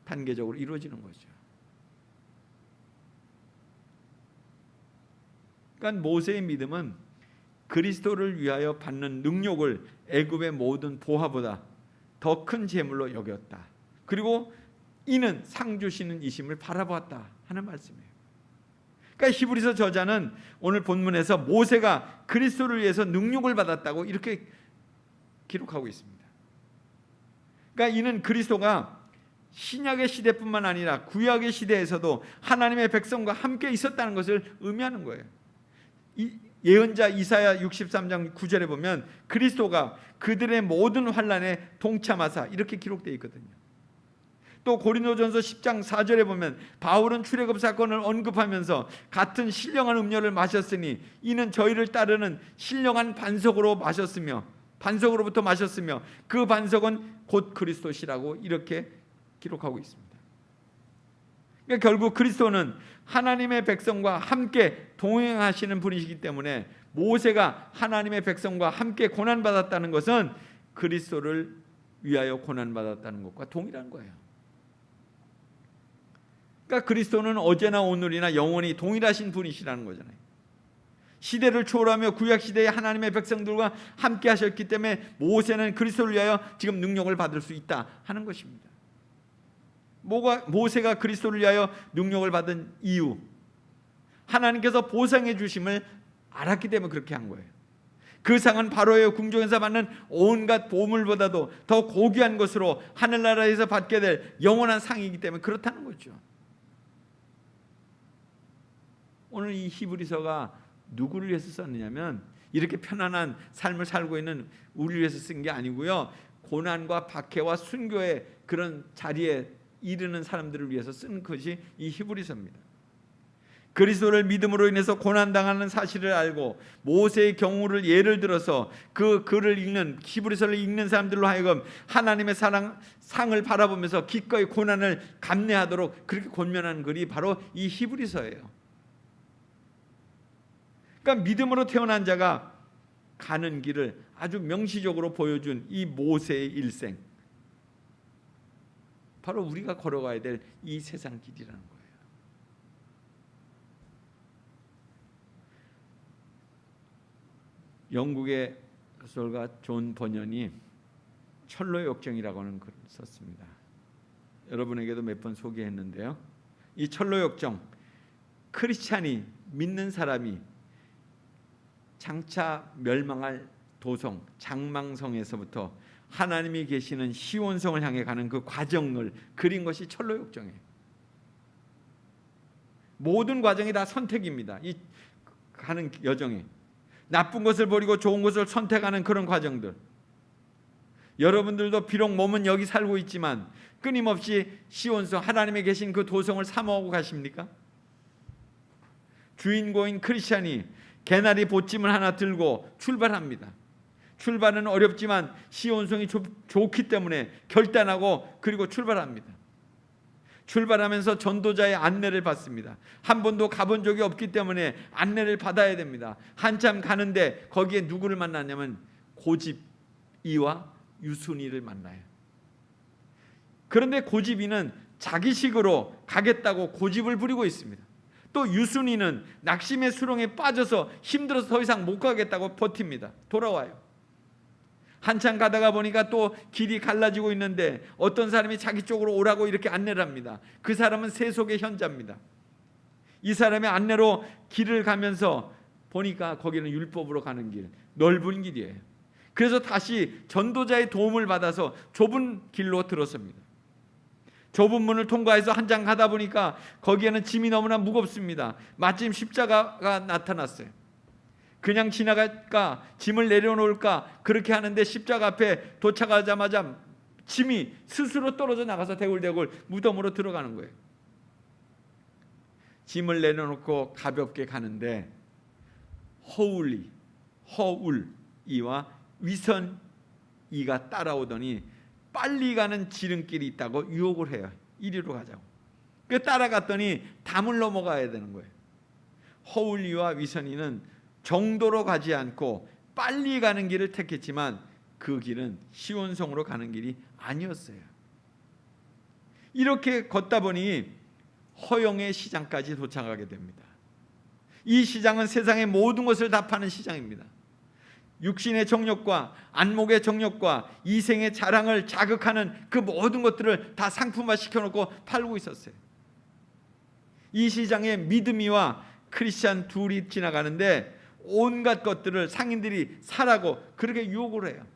단계적으로 이루어지는 거죠. 그러니까 모세의 믿음은 그리스도를 위하여 받는 능력을 애굽의 모든 보화보다 더 큰 재물로 여겼다. 그리고 이는 상 주시는 이심을 바라보았다 하는 말씀이에요. 그러니까 히브리서 저자는 오늘 본문에서 모세가 그리스도를 위해서 능력을 받았다고 이렇게 기록하고 있습니다. 그러니까 이는 그리스도가 신약의 시대뿐만 아니라 구약의 시대에서도 하나님의 백성과 함께 있었다는 것을 의미하는 거예요. 예언자 이사야 63장 9절에 보면 그리스도가 그들의 모든 환난에 동참하사 이렇게 기록되어 있거든요. 또 고린도전서 10장 4절에 보면 바울은 출애굽 사건을 언급하면서 같은 신령한 음료를 마셨으니 이는 저희를 따르는 신령한 반석으로 반석으로부터 마셨으며 그 반석은 곧 그리스도시라고 이렇게 기록하고 있습니다. 그러니까 결국 그리스도는 하나님의 백성과 함께 동행하시는 분이시기 때문에 모세가 하나님의 백성과 함께 고난받았다는 것은 그리스도를 위하여 고난받았다는 것과 동일한 거예요. 그러니까 그리스도는 어제나 오늘이나 영원히 동일하신 분이시라는 거잖아요. 시대를 초월하며 구약시대의 하나님의 백성들과 함께 하셨기 때문에 모세는 그리스도를 위하여 지금 능력을 받을 수 있다 하는 것입니다. 모세가 그리스도를 위하여 능력을 받은 이유, 하나님께서 보상해 주심을 알았기 때문에 그렇게 한 거예요. 그 상은 바로의 궁정에서 받는 온갖 보물보다도 더 고귀한 것으로 하늘나라에서 받게 될 영원한 상이기 때문에 그렇다는 거죠. 오늘 이 히브리서가 누구를 위해서 썼느냐면 이렇게 편안한 삶을 살고 있는 우리를 위해서 쓴 게 아니고요, 고난과 박해와 순교의 그런 자리에 이르는 사람들을 위해서 쓴 것이 이 히브리서입니다. 그리스도를 믿음으로 인해서 고난당하는 사실을 알고 모세의 경우를 예를 들어서 그 글을 읽는, 히브리서를 읽는 사람들로 하여금 하나님의 상을 바라보면서 기꺼이 고난을 감내하도록 그렇게 권면한 글이 바로 이 히브리서예요. 그러니까 믿음으로 태어난 자가 가는 길을 아주 명시적으로 보여준 이 모세의 일생, 바로 우리가 걸어가야 될 이 세상 길이라는 거예요. 영국의 소설가 존 버년이 철로의 역정이라고 하는 글을 썼습니다. 여러분에게도 몇 번 소개했는데요, 이 철로의 역정, 크리스찬이 믿는 사람이 장차 멸망할 도성 장망성에서부터 하나님이 계시는 시온성을 향해 가는 그 과정을 그린 것이 철로의 역정이에요. 모든 과정이 다 선택입니다. 이 가는 여정이 나쁜 것을 버리고 좋은 것을 선택하는 그런 과정들. 여러분들도 비록 몸은 여기 살고 있지만 끊임없이 시온성, 하나님에 계신 그 도성을 사모하고 가십니까? 주인공인 크리스찬이 개나리 보찜을 하나 들고 출발합니다. 출발은 어렵지만 시온성이 좋기 때문에 결단하고 그리고 출발합니다. 출발하면서 전도자의 안내를 받습니다. 한 번도 가본 적이 없기 때문에 안내를 받아야 됩니다. 한참 가는데 거기에 누구를 만나냐면 고집이와 유순이를 만나요. 그런데 고집이는 자기식으로 가겠다고 고집을 부리고 있습니다. 또 유순이는 낙심의 수렁에 빠져서 힘들어서 더 이상 못 가겠다고 버팁니다. 돌아와요. 한참 가다가 보니까 또 길이 갈라지고 있는데 어떤 사람이 자기 쪽으로 오라고 이렇게 안내를 합니다. 그 사람은 세속의 현자입니다. 이 사람의 안내로 길을 가면서 보니까 거기는 율법으로 가는 길, 넓은 길이에요. 그래서 다시 전도자의 도움을 받아서 좁은 길로 들어섭니다. 좁은 문을 통과해서 한참 가다 보니까 거기에는 짐이 너무나 무겁습니다. 마침 십자가가 나타났어요. 그냥 지나갈까, 짐을 내려놓을까 그렇게 하는데 십자가 앞에 도착하자마자 짐이 스스로 떨어져 나가서 대굴대굴 무덤으로 들어가는 거예요. 짐을 내려놓고 가볍게 가는데 허울이와 위선이가 따라오더니 빨리 가는 지름길이 있다고 유혹을 해요. 이리로 가자고. 그 따라갔더니 담을 넘어가야 되는 거예요. 허울리와 위선이는 정도로 가지 않고 빨리 가는 길을 택했지만 그 길은 시온성으로 가는 길이 아니었어요. 이렇게 걷다 보니 허영의 시장까지 도착하게 됩니다. 이 시장은 세상의 모든 것을 다 파는 시장입니다. 육신의 정욕과 안목의 정욕과 이생의 자랑을 자극하는 그 모든 것들을 다 상품화 시켜놓고 팔고 있었어요. 이 시장에 믿음이와 크리스찬 둘이 지나가는데 온갖 것들을 상인들이 사라고 그렇게 유혹을 해요.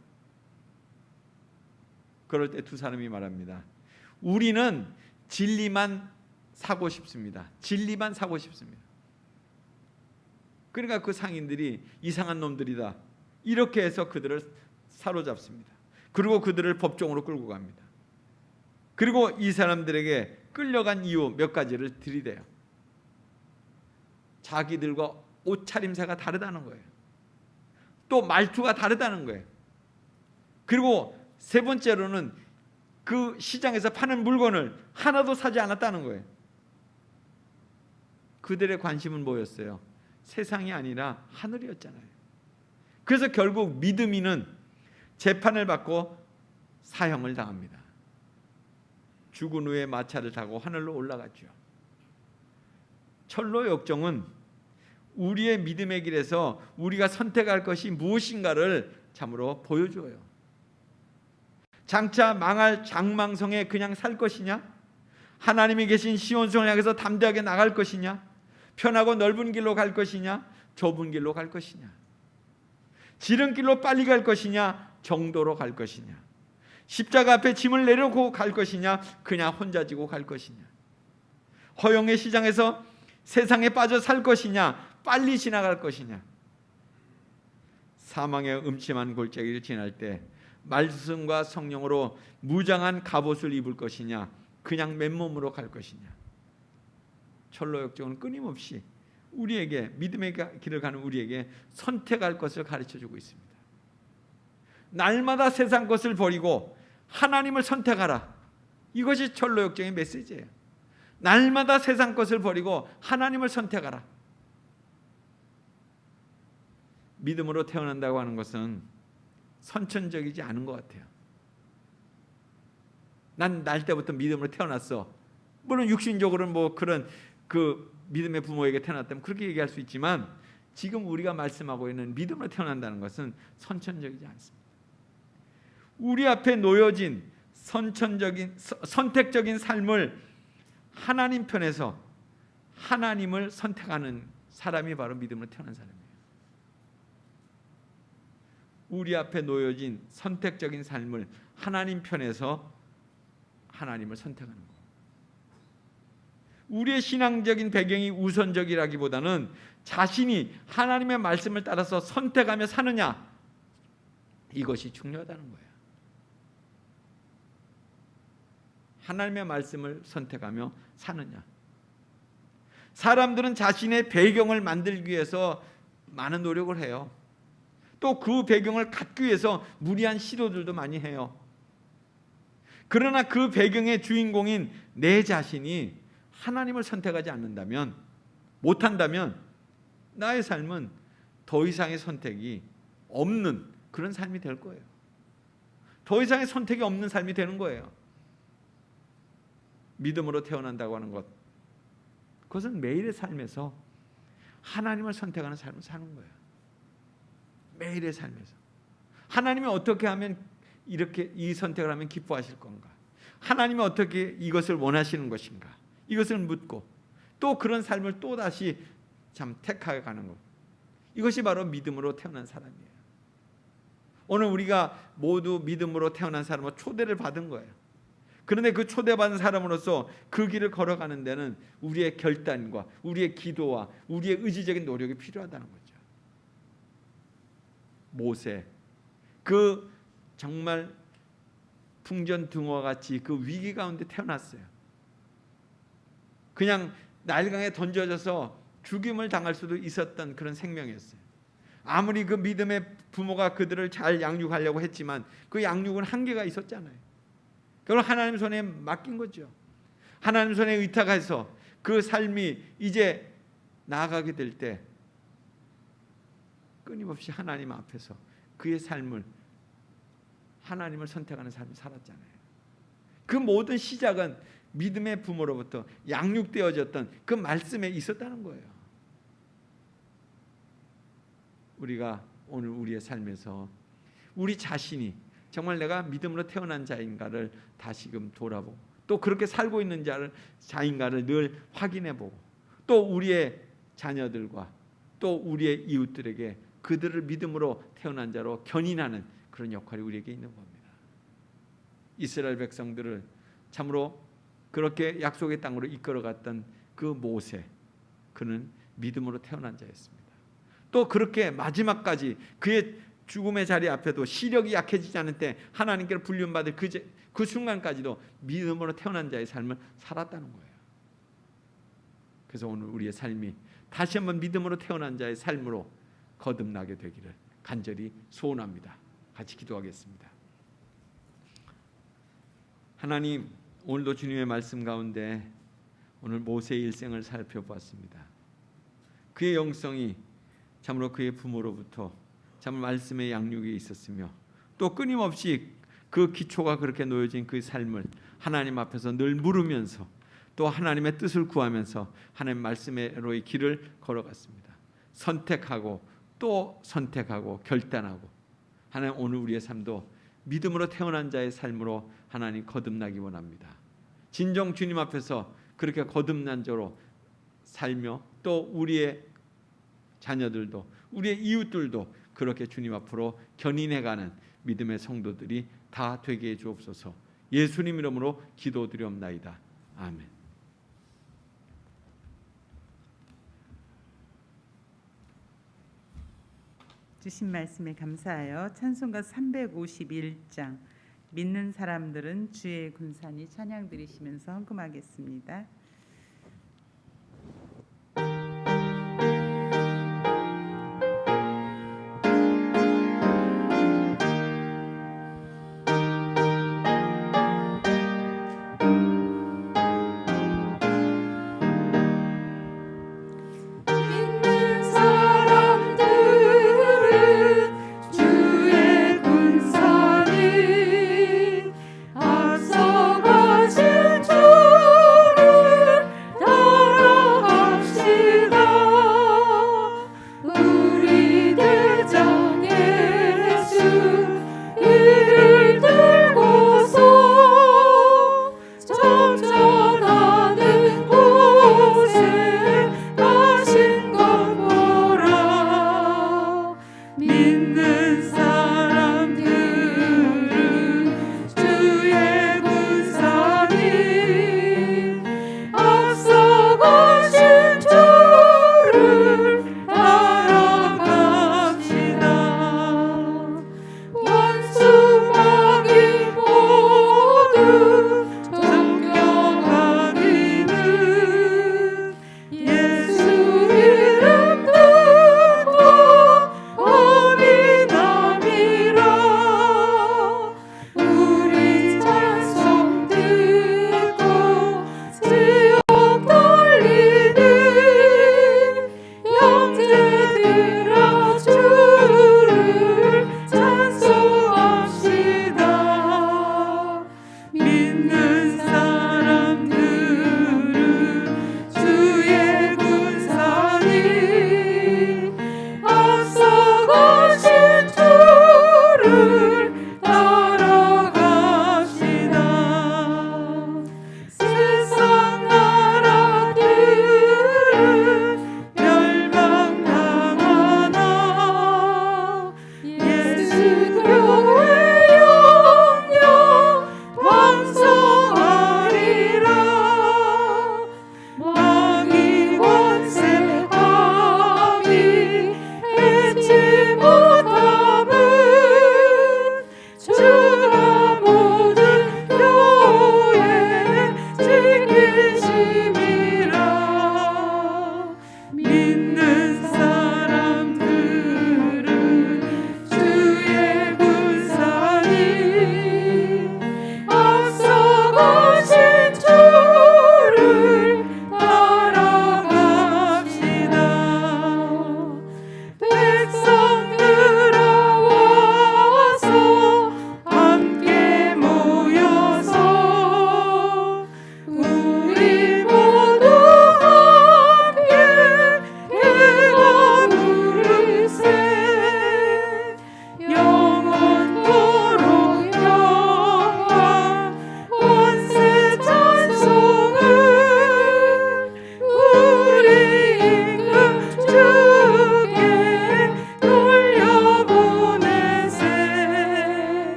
그럴 때 두 사람이 말합니다. 우리는 진리만 사고 싶습니다. 진리만 사고 싶습니다. 그러니까 그 상인들이 이상한 놈들이다 이렇게 해서 그들을 사로잡습니다. 그리고 그들을 법정으로 끌고 갑니다. 그리고 이 사람들에게 끌려간 이유 몇 가지를 들이대요. 자기들과 옷차림새가 다르다는 거예요. 또 말투가 다르다는 거예요. 그리고 세 번째로는 그 시장에서 파는 물건을 하나도 사지 않았다는 거예요. 그들의 관심은 뭐였어요? 세상이 아니라 하늘이었잖아요. 그래서 결국 믿음이는 재판을 받고 사형을 당합니다. 죽은 후에 마차를 타고 하늘로 올라갔죠. 철로 역정은 우리의 믿음의 길에서 우리가 선택할 것이 무엇인가를 참으로 보여줘요. 장차 망할 장망성에 그냥 살 것이냐? 하나님이 계신 시온성을 향해서 담대하게 나갈 것이냐? 편하고 넓은 길로 갈 것이냐? 좁은 길로 갈 것이냐? 지름길로 빨리 갈 것이냐? 정도로 갈 것이냐? 십자가 앞에 짐을 내려놓고 갈 것이냐? 그냥 혼자 지고 갈 것이냐? 허영의 시장에서 세상에 빠져 살 것이냐? 빨리 지나갈 것이냐? 사망의 음침한 골짜기를 지날 때 말씀과 성령으로 무장한 갑옷을 입을 것이냐? 그냥 맨몸으로 갈 것이냐? 철로 역정은 끊임없이 우리에게 믿음의 길을 가는 우리에게 선택할 것을 가르쳐주고 있습니다. 날마다 세상 것을 버리고 하나님을 선택하라. 이것이 철로 역정의 메시지예요. 날마다 세상 것을 버리고 하나님을 선택하라. 믿음으로 태어난다고 하는 것은 선천적이지 않은 것 같아요. 난 날 때부터 믿음으로 태어났어. 물론 육신적으로는 뭐 그런 그 믿음의 부모에게 태어났다면 그렇게 얘기할 수 있지만 지금 우리가 말씀하고 있는 믿음으로 태어난다는 것은 선천적이지 않습니다. 우리 앞에 놓여진 선택적인 삶을 하나님 편에서 하나님을 선택하는 사람이 바로 믿음으로 태어난 사람이에요. 우리 앞에 놓여진 선택적인 삶을 하나님 편에서 하나님을 선택하는 거. 우리의 신앙적인 배경이 우선적이라기보다는 자신이 하나님의 말씀을 따라서 선택하며 사느냐, 이것이 중요하다는 거예요. 하나님의 말씀을 선택하며 사느냐. 사람들은 자신의 배경을 만들기 위해서 많은 노력을 해요. 또 그 배경을 갖기 위해서 무리한 시도들도 많이 해요. 그러나 그 배경의 주인공인 내 자신이 하나님을 선택하지 않는다면, 못한다면 나의 삶은 더 이상의 선택이 없는 그런 삶이 될 거예요. 더 이상의 선택이 없는 삶이 되는 거예요. 믿음으로 태어난다고 하는 것, 그것은 매일의 삶에서 하나님을 선택하는 삶을 사는 거예요. 매일의 삶에서 하나님이 어떻게 하면 이렇게 이 선택을 하면 기뻐하실 건가? 하나님이 어떻게 이것을 원하시는 것인가? 이것을 묻고 또 그런 삶을 또다시 참 택하게 가는 것, 이것이 바로 믿음으로 태어난 사람이에요. 오늘 우리가 모두 믿음으로 태어난 사람은 초대를 받은 거예요. 그런데 그 초대받은 사람으로서 그 길을 걸어가는 데는 우리의 결단과 우리의 기도와 우리의 의지적인 노력이 필요하다는 거죠. 모세, 그 정말 풍전등화와 같이 그 위기 가운데 태어났어요. 그냥 날강에 던져져서 죽임을 당할 수도 있었던 그런 생명이었어요. 아무리 그 믿음의 부모가 그들을 잘 양육하려고 했지만 그 양육은 한계가 있었잖아요. 그걸 하나님 손에 맡긴 거죠. 하나님 손에 의탁해서 그 삶이 이제 나아가게 될 때 끊임없이 하나님 앞에서 그의 삶을 하나님을 선택하는 삶을 살았잖아요. 그 모든 시작은 믿음의 부모로부터 양육되어졌던 그 말씀에 있었다는 거예요. 우리가 오늘 우리의 삶에서 우리 자신이 정말 내가 믿음으로 태어난 자인가를 다시금 돌아보고 또 그렇게 살고 있는 자인가를 늘 확인해보고 또 우리의 자녀들과 또 우리의 이웃들에게 그들을 믿음으로 태어난 자로 견인하는 그런 역할이 우리에게 있는 겁니다. 이스라엘 백성들을 참으로 그렇게 약속의 땅으로 이끌어갔던 그 모세, 그는 믿음으로 태어난 자였습니다. 또 그렇게 마지막까지 그의 죽음의 자리 앞에도 시력이 약해지지 않을 때 하나님께로 불륜받을 그 순간까지도 믿음으로 태어난 자의 삶을 살았다는 거예요. 그래서 오늘 우리의 삶이 다시 한번 믿음으로 태어난 자의 삶으로 거듭나게 되기를 간절히 소원합니다. 같이 기도하겠습니다. 하나님, 오늘도 주님의 말씀 가운데 오늘 모세의 일생을 살펴보았습니다. 그의 영성이 참으로 그의 부모로부터 참 말씀의 양육이 있었으며 또 끊임없이 그 기초가 그렇게 놓여진 그 삶을 하나님 앞에서 늘 물으면서 또 하나님의 뜻을 구하면서 하나님 말씀으로의 길을 걸어갔습니다. 선택하고 또 선택하고 결단하고 하나님 오늘 우리의 삶도 믿음으로 태어난 자의 삶으로 하나님 거듭나기 원합니다. 진정 주님 앞에서 그렇게 거듭난 자로 살며 또 우리의 자녀들도 우리의 이웃들도 그렇게 주님 앞으로 견인해가는 믿음의 성도들이 다 되게 해 주옵소서. 예수님 이름으로 기도드리옵나이다. 아멘. 주신 말씀에 감사하여 찬송가 351장 믿는 사람들은 주의 군산이 찬양 드리시면서 헌금하겠습니다. 앞서가신 주를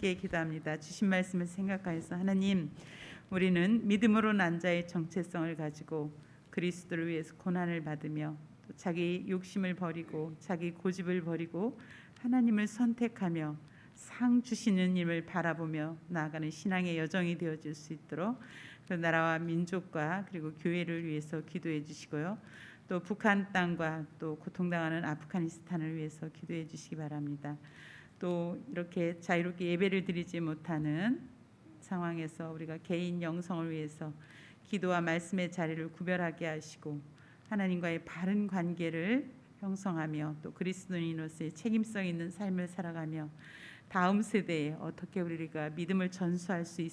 함께 기도합니다. 주신 말씀을 생각하여서 하나님, 우리는 믿음으로 난 자의 정체성을 가지고 그리스도를 위해서 고난을 받으며 또 자기 욕심을 버리고 자기 고집을 버리고 하나님을 선택하며 상 주시는 님을 바라보며 나아가는 신앙의 여정이 되어질 수 있도록 그 나라와 민족과 그리고 교회를 위해서 기도해 주시고요. 또 북한 땅과 또 고통당하는 아프가니스탄을 위해서 기도해 주시기 바랍니다. 또 이렇게 자유롭게 예배를 드리지 못하는 상황에서 우리가 개인 영성을 위해서 기도와 말씀의 자리를 구별하게 하시고 하나님과의 바른 관계를 형성하며 또 그리스도인으로서의 책임성 있는 삶을 살아가며 다음 세대에 어떻게 우리가 믿음을 전수할 수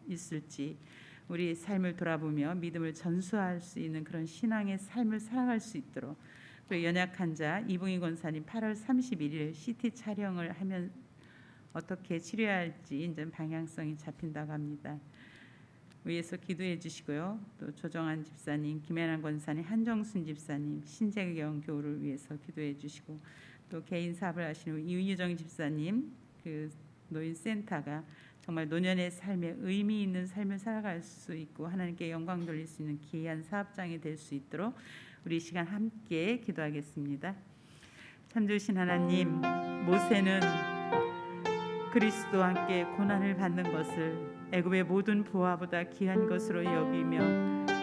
있을지 우리의 삶을 돌아보며 믿음을 전수할 수 있는 그런 신앙의 삶을 살아갈 수 있도록 또 연약한 자 이봉희 권사님 8월 31일 CT 촬영을 하면 어떻게 치료해야 할지 이제 방향성이 잡힌다고 합니다. 위에서 기도해 주시고요. 또 조정한 집사님, 김혜란 권사님, 한정순 집사님, 신재경 교우를 위해서 기도해 주시고 또 개인 사업을 하시는 이유정 집사님 그 노인센터가 정말 노년의 삶에 의미 있는 삶을 살아갈 수 있고 하나님께 영광 돌릴 수 있는 귀한 사업장이 될 수 있도록 우리 시간 함께 기도하겠습니다. 참 좋으신 하나님, 모세는 그리스도와 함께 고난을 받는 것을 애굽의 모든 부하보다 귀한 것으로 여기며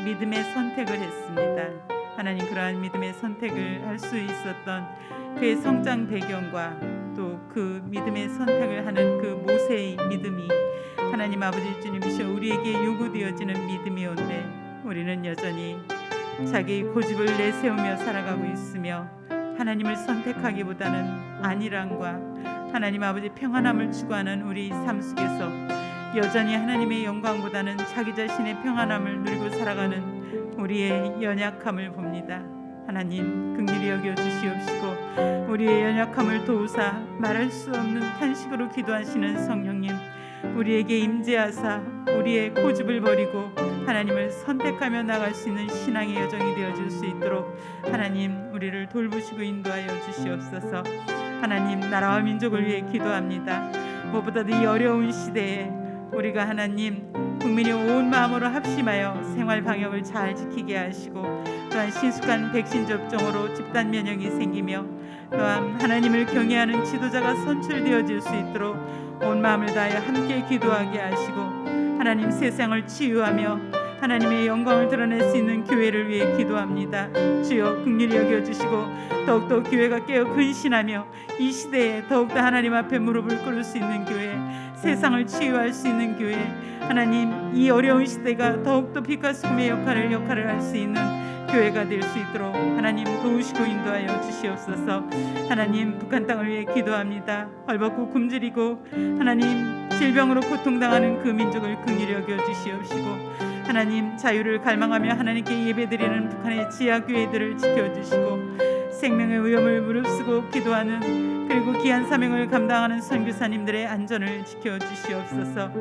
믿음의 선택을 했습니다. 하나님, 그러한 믿음의 선택을 할 수 있었던 그의 성장 배경과 또 그 믿음의 선택을 하는 그 모세의 믿음이 하나님 아버지 주님이시여 우리에게 요구되어지는 믿음이온데 우리는 여전히 자기 고집을 내세우며 살아가고 있으며 하나님을 선택하기보다는 안일함과 하나님 아버지 평안함을 추구하는 우리 삶 속에서 여전히 하나님의 영광보다는 자기 자신의 평안함을 누리고 살아가는 우리의 연약함을 봅니다. 하나님, 긍휼히 여겨 주시옵시고 우리의 연약함을 도우사 말할 수 없는 탄식으로 기도하시는 성령님, 우리에게 임재하사 우리의 고집을 버리고 하나님을 선택하며 나갈 수 있는 신앙의 여정이 되어질 수 있도록 하나님 우리를 돌보시고 인도하여 주시옵소서. 하나님, 나라와 민족을 위해 기도합니다. 무엇보다도 이 어려운 시대에 우리가 하나님 국민이 온 마음으로 합심하여 생활 방역을 잘 지키게 하시고 또한 신속한 백신 접종으로 집단 면역이 생기며 또한 하나님을 경외하는 지도자가 선출되어질 수 있도록 온 마음을 다하여 함께 기도하게 하시고 하나님 세상을 치유하며 하나님의 영광을 드러낼 수 있는 교회를 위해 기도합니다. 주여 긍휼히 여겨주시고 더욱더 교회가 깨어 근신하며 이 시대에 더욱더 하나님 앞에 무릎을 꿇을 수 있는 교회, 세상을 치유할 수 있는 교회, 하나님 이 어려운 시대가 더욱더 빛과 소금의 역할을 할 수 있는 교회가 될 수 있도록 하나님 도우시고 인도하여 주시옵소서. 하나님, 북한 땅을 위해 기도합니다. 헐벗고 굶주리고 하나님 질병으로 고통당하는 그 민족을 긍휼히 여겨 주시옵시고 하나님 자유를 갈망하며 하나님께 예배드리는 북한의 지하교회들을 지켜주시고 생명의 위험을 무릅쓰고 기도하는 그리고 귀한 사명을 감당하는 선교사님들의 안전을 지켜주시옵소서.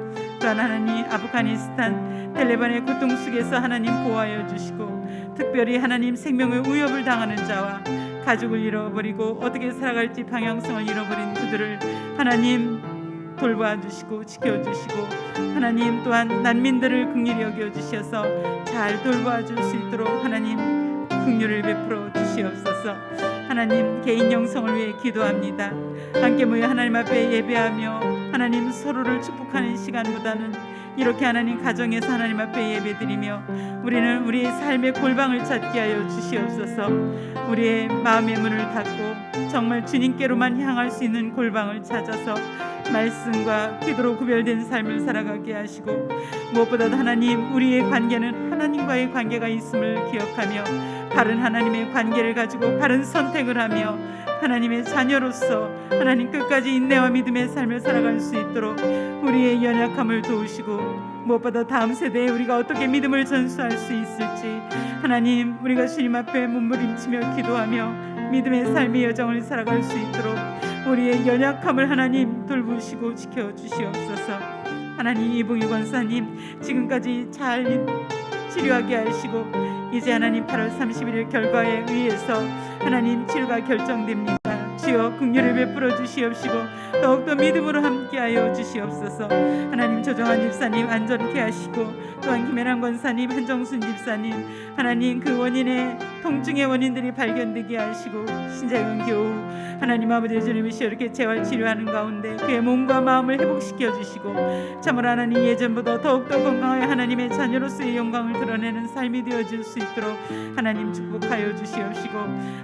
또한 하나님 아프가니스탄 텔레반의 고통 속에서 하나님 보호하여 주시고 특별히 하나님 생명의 위협을 당하는 자와 가족을 잃어버리고 어떻게 살아갈지 방향성을 잃어버린 그들을 하나님 돌봐 주시고 지켜주시고 하나님 또한 난민들을 긍휼히 여겨주셔서 잘 돌봐 줄 수 있도록 하나님 긍휼을 베풀어 주시옵소서. 하나님 개인 영성을 위해 기도합니다. 함께 모여 하나님 앞에 예배하며 하나님 서로를 축복하는 시간보다는 이렇게 하나님 가정에서 하나님 앞에 예배드리며 우리는 우리의 삶의 골방을 찾게 하여 주시옵소서. 우리의 마음의 문을 닫고 정말 주님께로만 향할 수 있는 골방을 찾아서 말씀과 기도로 구별된 삶을 살아가게 하시고 무엇보다도 하나님 우리의 관계는 하나님과의 관계가 있음을 기억하며 바른 하나님의 관계를 가지고 바른 선택을 하며 하나님의 자녀로서 하나님 끝까지 인내와 믿음의 삶을 살아갈 수 있도록 우리의 연약함을 도우시고 무엇보다 다음 세대에 우리가 어떻게 믿음을 전수할 수 있을지 하나님 우리가 주님 앞에 몸부림치며 기도하며 믿음의 삶의 여정을 살아갈 수 있도록 우리의 연약함을 하나님 돌보시고 지켜주시옵소서. 하나님 이봉희 권사님 지금까지 잘 치료하게 하시고 이제 하나님 8월 31일 결과에 의해서 하나님 치료가 결정됩니다. 주여 주여 긍휼을 베풀어 주시옵시고 더욱더 믿음으로 함께하여 주시옵소서. 하나님 조정환 집사님 안전케 하시고 또한 김혜란 권사님 한정순 집사님 하나님 그 원인의 통증의 원인들이 발견되게 하시고 신자영 교우 하나님 아버지 주님이시여 이렇게 재활 치료하는 가운데 그의 몸과 마음을 회복시켜 주시고 참으로 하나님 예전보다 더욱더 건강하여 하나님의 자녀로서의 영광을 드러내는 삶이 되어질 수 있도록 하나님 축복하여 주시옵시고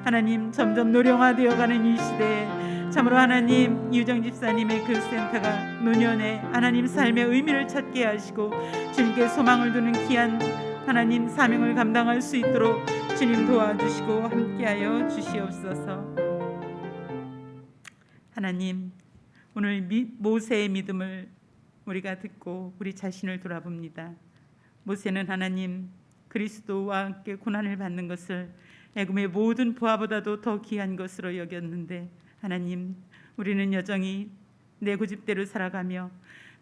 하나님 점점 노령화되어가는 이 시대에 참으로 하나님 유정 집사님의 그 센터가 노년에 하나님 삶의 의미를 찾게 하시고 주님께 소망을 두는 귀한 하나님 사명을 감당할 수 있도록 주님 도와주시고 함께하여 주시옵소서. 하나님 오늘 모세의 믿음을 우리가 듣고 우리 자신을 돌아봅니다. 모세는 하나님 그리스도와 함께 고난을 받는 것을 애굽의 모든 부하보다도 더 귀한 것으로 여겼는데 하나님 우리는 여전히 내 고집대로 살아가며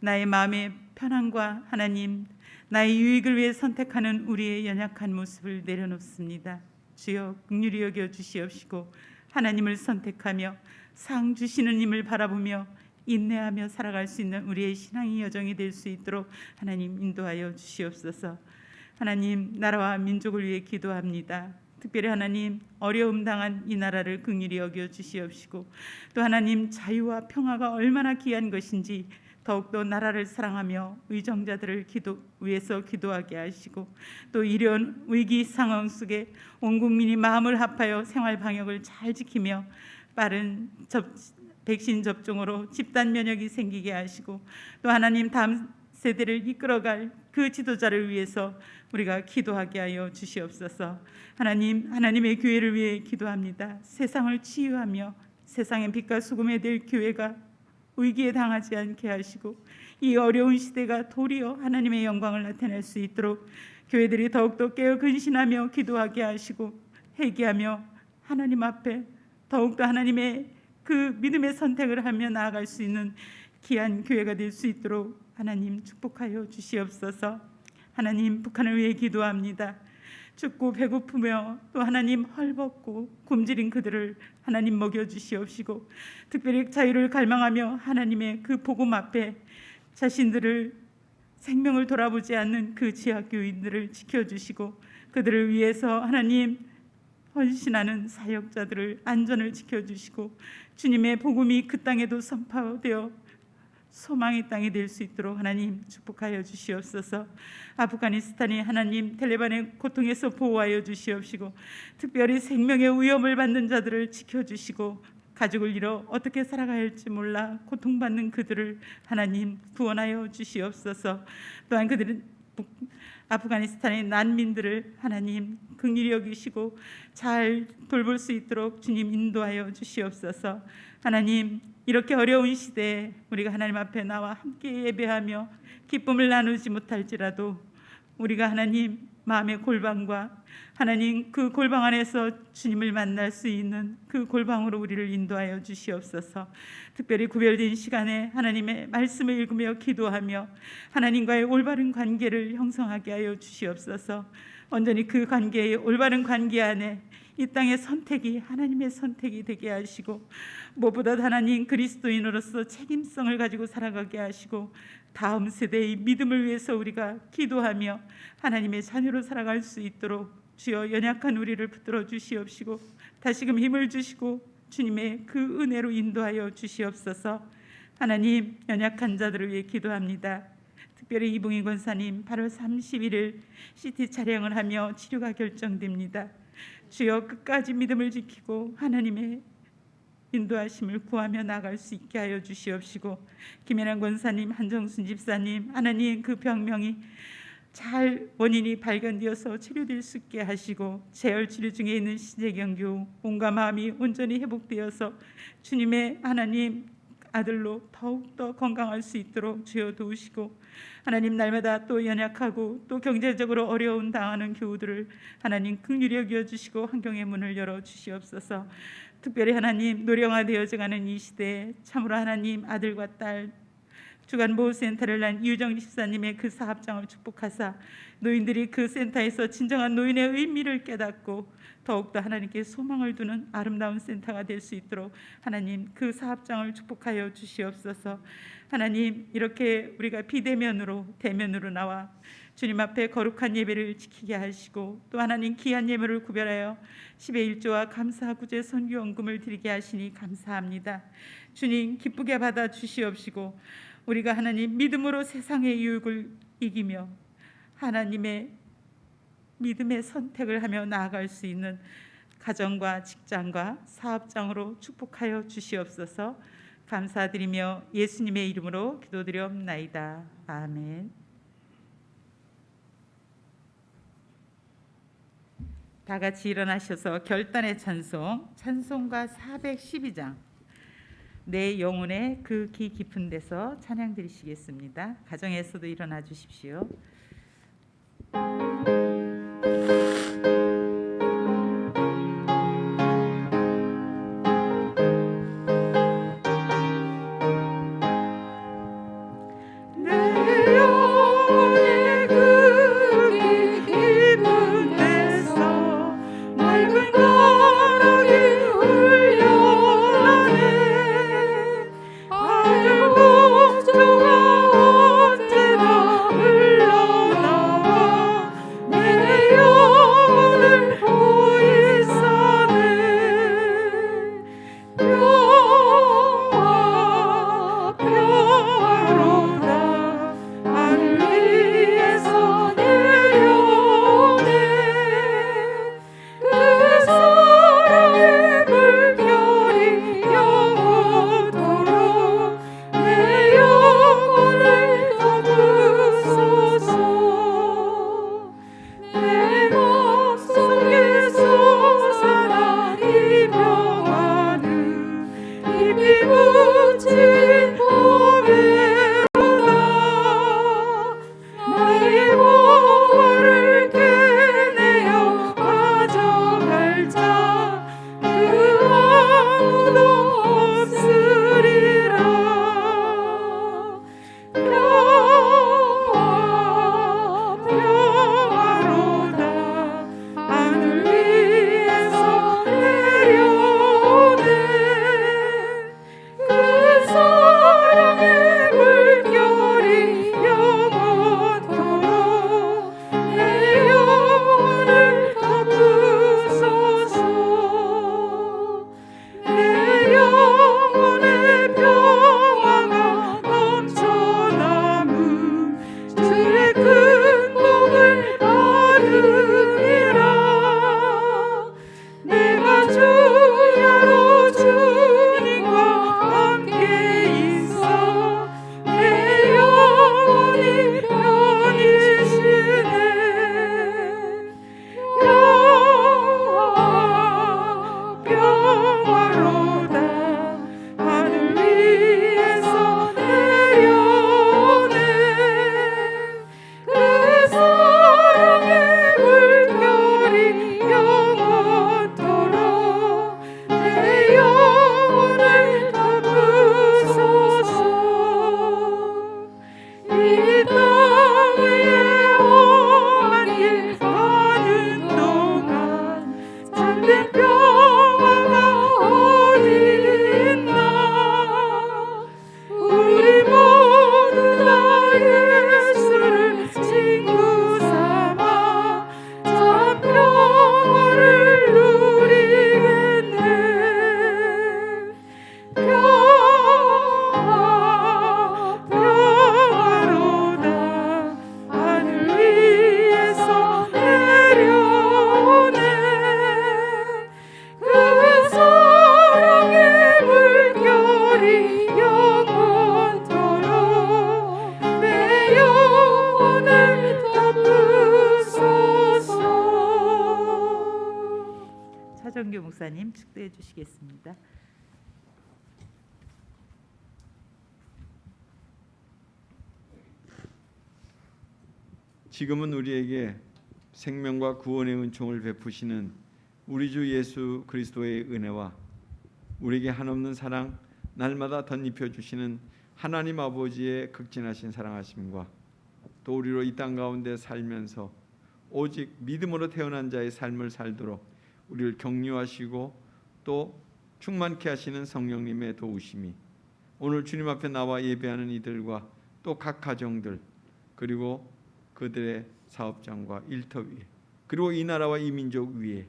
나의 마음의 편안과 하나님 나의 유익을 위해 선택하는 우리의 연약한 모습을 내려놓습니다. 주여 긍휼히 여겨 주시옵시고 하나님을 선택하며 상 주시는 님을 바라보며 인내하며 살아갈 수 있는 우리의 신앙의 여정이 될 수 있도록 하나님 인도하여 주시옵소서. 하나님 나라와 민족을 위해 기도합니다. 특별히 하나님 어려움 당한 이 나라를 긍휼히 여겨 주시옵시고 또 하나님 자유와 평화가 얼마나 귀한 것인지 더욱더 나라를 사랑하며 의정자들을 위해서 기도하게 하시고 또 이런 위기 상황 속에 온 국민이 마음을 합하여 생활 방역을 잘 지키며 빠른 백신 접종으로 집단 면역이 생기게 하시고 또 하나님 다음 세대를 이끌어갈 그 지도자를 위해서 우리가 기도하게 하여 주시옵소서. 하나님의 교회를 위해 기도합니다. 세상을 치유하며 세상의 빛과 소금이 될 교회가 위기에 당하지 않게 하시고 이 어려운 시대가 도리어 하나님의 영광을 나타낼 수 있도록 교회들이 더욱더 깨어 근신하며 기도하게 하시고 회개하며 하나님 앞에 더욱더 하나님의 그 믿음의 선택을 하며 나아갈 수 있는 귀한 교회가 될 수 있도록 하나님 축복하여 주시옵소서. 하나님 북한을 위해 기도합니다. 춥고 배고프며 또 하나님 헐벗고 굶주린 그들을 하나님 먹여주시옵시고 특별히 자유를 갈망하며 하나님의 그 복음 앞에 자신들을 생명을 돌아보지 않는 그 지하교인들을 지켜주시고 그들을 위해서 하나님 헌신하는 사역자들을 안전을 지켜주시고 주님의 복음이 그 땅에도 선포되어 소망의 땅이 될 수 있도록 하나님 축복하여 주시옵소서. 아프가니스탄이 하나님 텔레반의 고통에서 보호하여 주시옵시고 특별히 생명의 위험을 받는 자들을 지켜주시고 가족을 잃어 어떻게 살아가야 할지 몰라 고통받는 그들을 하나님 구원하여 주시옵소서. 또한 그들은 아프가니스탄의 난민들을 하나님 긍휼히 여기시고 잘 돌볼 수 있도록 주님 인도하여 주시옵소서. 하나님 이렇게 어려운 시대에 우리가 하나님 앞에 나와 함께 예배하며 기쁨을 나누지 못할지라도 우리가 하나님 마음의 골방과 하나님 그 골방 안에서 주님을 만날 수 있는 그 골방으로 우리를 인도하여 주시옵소서. 특별히 구별된 시간에 하나님의 말씀을 읽으며 기도하며 하나님과의 올바른 관계를 형성하게 하여 주시옵소서. 온전히 그 관계의 올바른 관계 안에 이 땅의 선택이 하나님의 선택이 되게 하시고 무엇보다 하나님 그리스도인으로서 책임성을 가지고 살아가게 하시고 다음 세대의 믿음을 위해서 우리가 기도하며 하나님의 자녀로 살아갈 수 있도록 주여 연약한 우리를 붙들어 주시옵시고 다시금 힘을 주시고 주님의 그 은혜로 인도하여 주시옵소서. 하나님 연약한 자들을 위해 기도합니다. 특별히 이봉희 권사님 8월 31일 CT 촬영을 하며 치료가 결정됩니다. 주여 끝까지 믿음을 지키고 하나님의 인도하심을 구하며 나갈 수 있게 하여 주시옵시고 김혜란 권사님, 한정순 집사님 하나님 그 병명이 잘 원인이 발견되어서 치료될 수 있게 하시고 재활 치료 중에 있는 신재경 교우 몸과 마음이 온전히 회복되어서 주님의 하나님 아들로 더욱더 건강할 수 있도록 주여 도우시고 하나님 날마다 또 연약하고 또 경제적으로 어려움 당하는 교우들을 하나님 긍휼히 여겨주시고 환경의 문을 열어주시옵소서. 특별히 하나님 노령화되어져가는 이 시대에 참으로 하나님 아들과 딸 주간 보호센터를 난 유정 집사님의 그 사업장을 축복하사 노인들이 그 센터에서 진정한 노인의 의미를 깨닫고 더욱더 하나님께 소망을 두는 아름다운 센터가 될 수 있도록 하나님 그 사업장을 축복하여 주시옵소서. 하나님, 이렇게 우리가 비대면으로 대면으로 나와 주님 앞에 거룩한 예배를 지키게 하시고 또 하나님 귀한 예물을 구별하여 10의 1조와 감사 구제 선교원금을 드리게 하시니 감사합니다. 주님, 기쁘게 받아 주시옵시고 우리가 하나님 믿음으로 세상의 유혹을 이기며 하나님의 믿음의 선택을 하며 나아갈 수 있는 가정과 직장과 사업장으로 축복하여 주시옵소서. 감사드리며 예수님의 이름으로 기도드리옵나이다. 아멘. 다 같이 일어나셔서 결단의 찬송, 찬송가 412장 내 영혼의 그 기 깊은 데서 찬양 드리시겠습니다. 가정에서도 일어나 주십시오. 차정규 목사님 축도해 주시겠습니다. 지금은 우리에게 생명과 구원의 은총을 베푸시는 우리 주 예수 그리스도의 은혜와 우리에게 한없는 사랑 날마다 덧입혀 주시는 하나님 아버지의 극진하신 사랑하심과 또 우리로 이 땅 가운데 살면서 오직 믿음으로 태어난 자의 삶을 살도록 우리를 격려하시고 또 충만케 하시는 성령님의 도우심이 오늘 주님 앞에 나와 예배하는 이들과 또 각 가정들 그리고 그들의 사업장과 일터 위에 그리고 이 나라와 이 민족 위에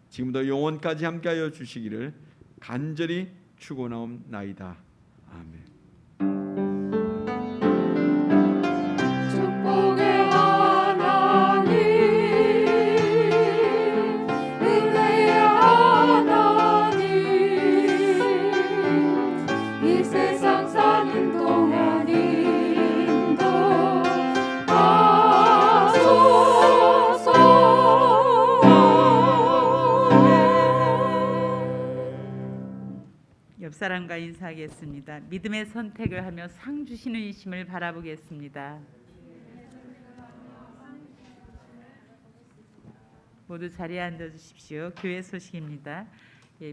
지금부터 영원까지 함께하여 주시기를 간절히 축원하옵나이다. 아멘. 축복의 하나님 은혜의 하나님 이 세상 사는 동안 옆 사람과 인사하겠습니다. 믿음의 선택을 하며 상 주시는 이심을 바라보겠습니다. 모두 자리에 앉아 주십시오. 교회 소식입니다.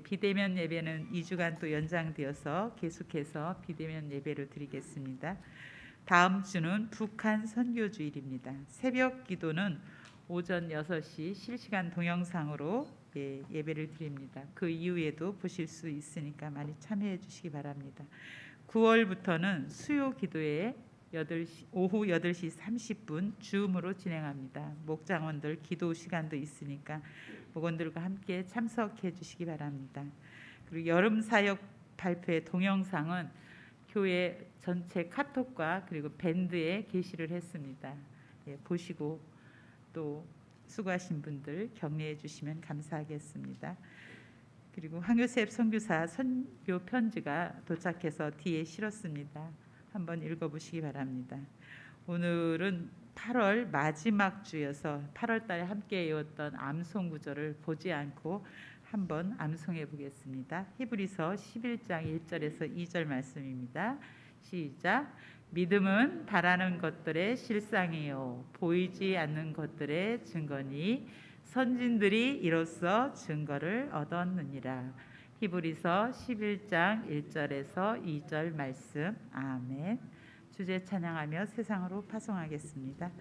비대면 예배는 2주간 또 연장되어서 계속해서 비대면 예배를 드리겠습니다. 다음 주는 북한 선교주일입니다. 새벽 기도는 오전 6시 실시간 동영상으로 예배를 드립니다. 그 이후에도 보실 수 있으니까 많이 참여해 주시기 바랍니다. 9월부터는 수요 기도에 오후 8시 30분 줌으로 진행합니다. 목장원들 기도 시간도 있으니까 목원들과 함께 참석해 주시기 바랍니다. 그리고 여름 사역 발표의 동영상은 교회 전체 카톡과 그리고 밴드에 게시를 했습니다. 보시고 또 수고하신 분들 격려해 주시면 감사하겠습니다. 그리고 황요셉 선교사 선교 편지가 도착해서 뒤에 실었습니다. 한번 읽어보시기 바랍니다. 오늘은 8월 마지막 주여서 8월 달에 함께 외웠던 암송 구절을 보지 않고 한번 암송해 보겠습니다. 히브리서 11장 1절에서 2절 말씀입니다. 시작. 믿음은 바라는 것들의 실상이요 보이지 않는 것들의 증거니 선진들이 이로써 증거를 얻었느니라. 히브리서 11장 1절에서 2절 말씀. 아멘. 주제 찬양하며 세상으로 파송하겠습니다.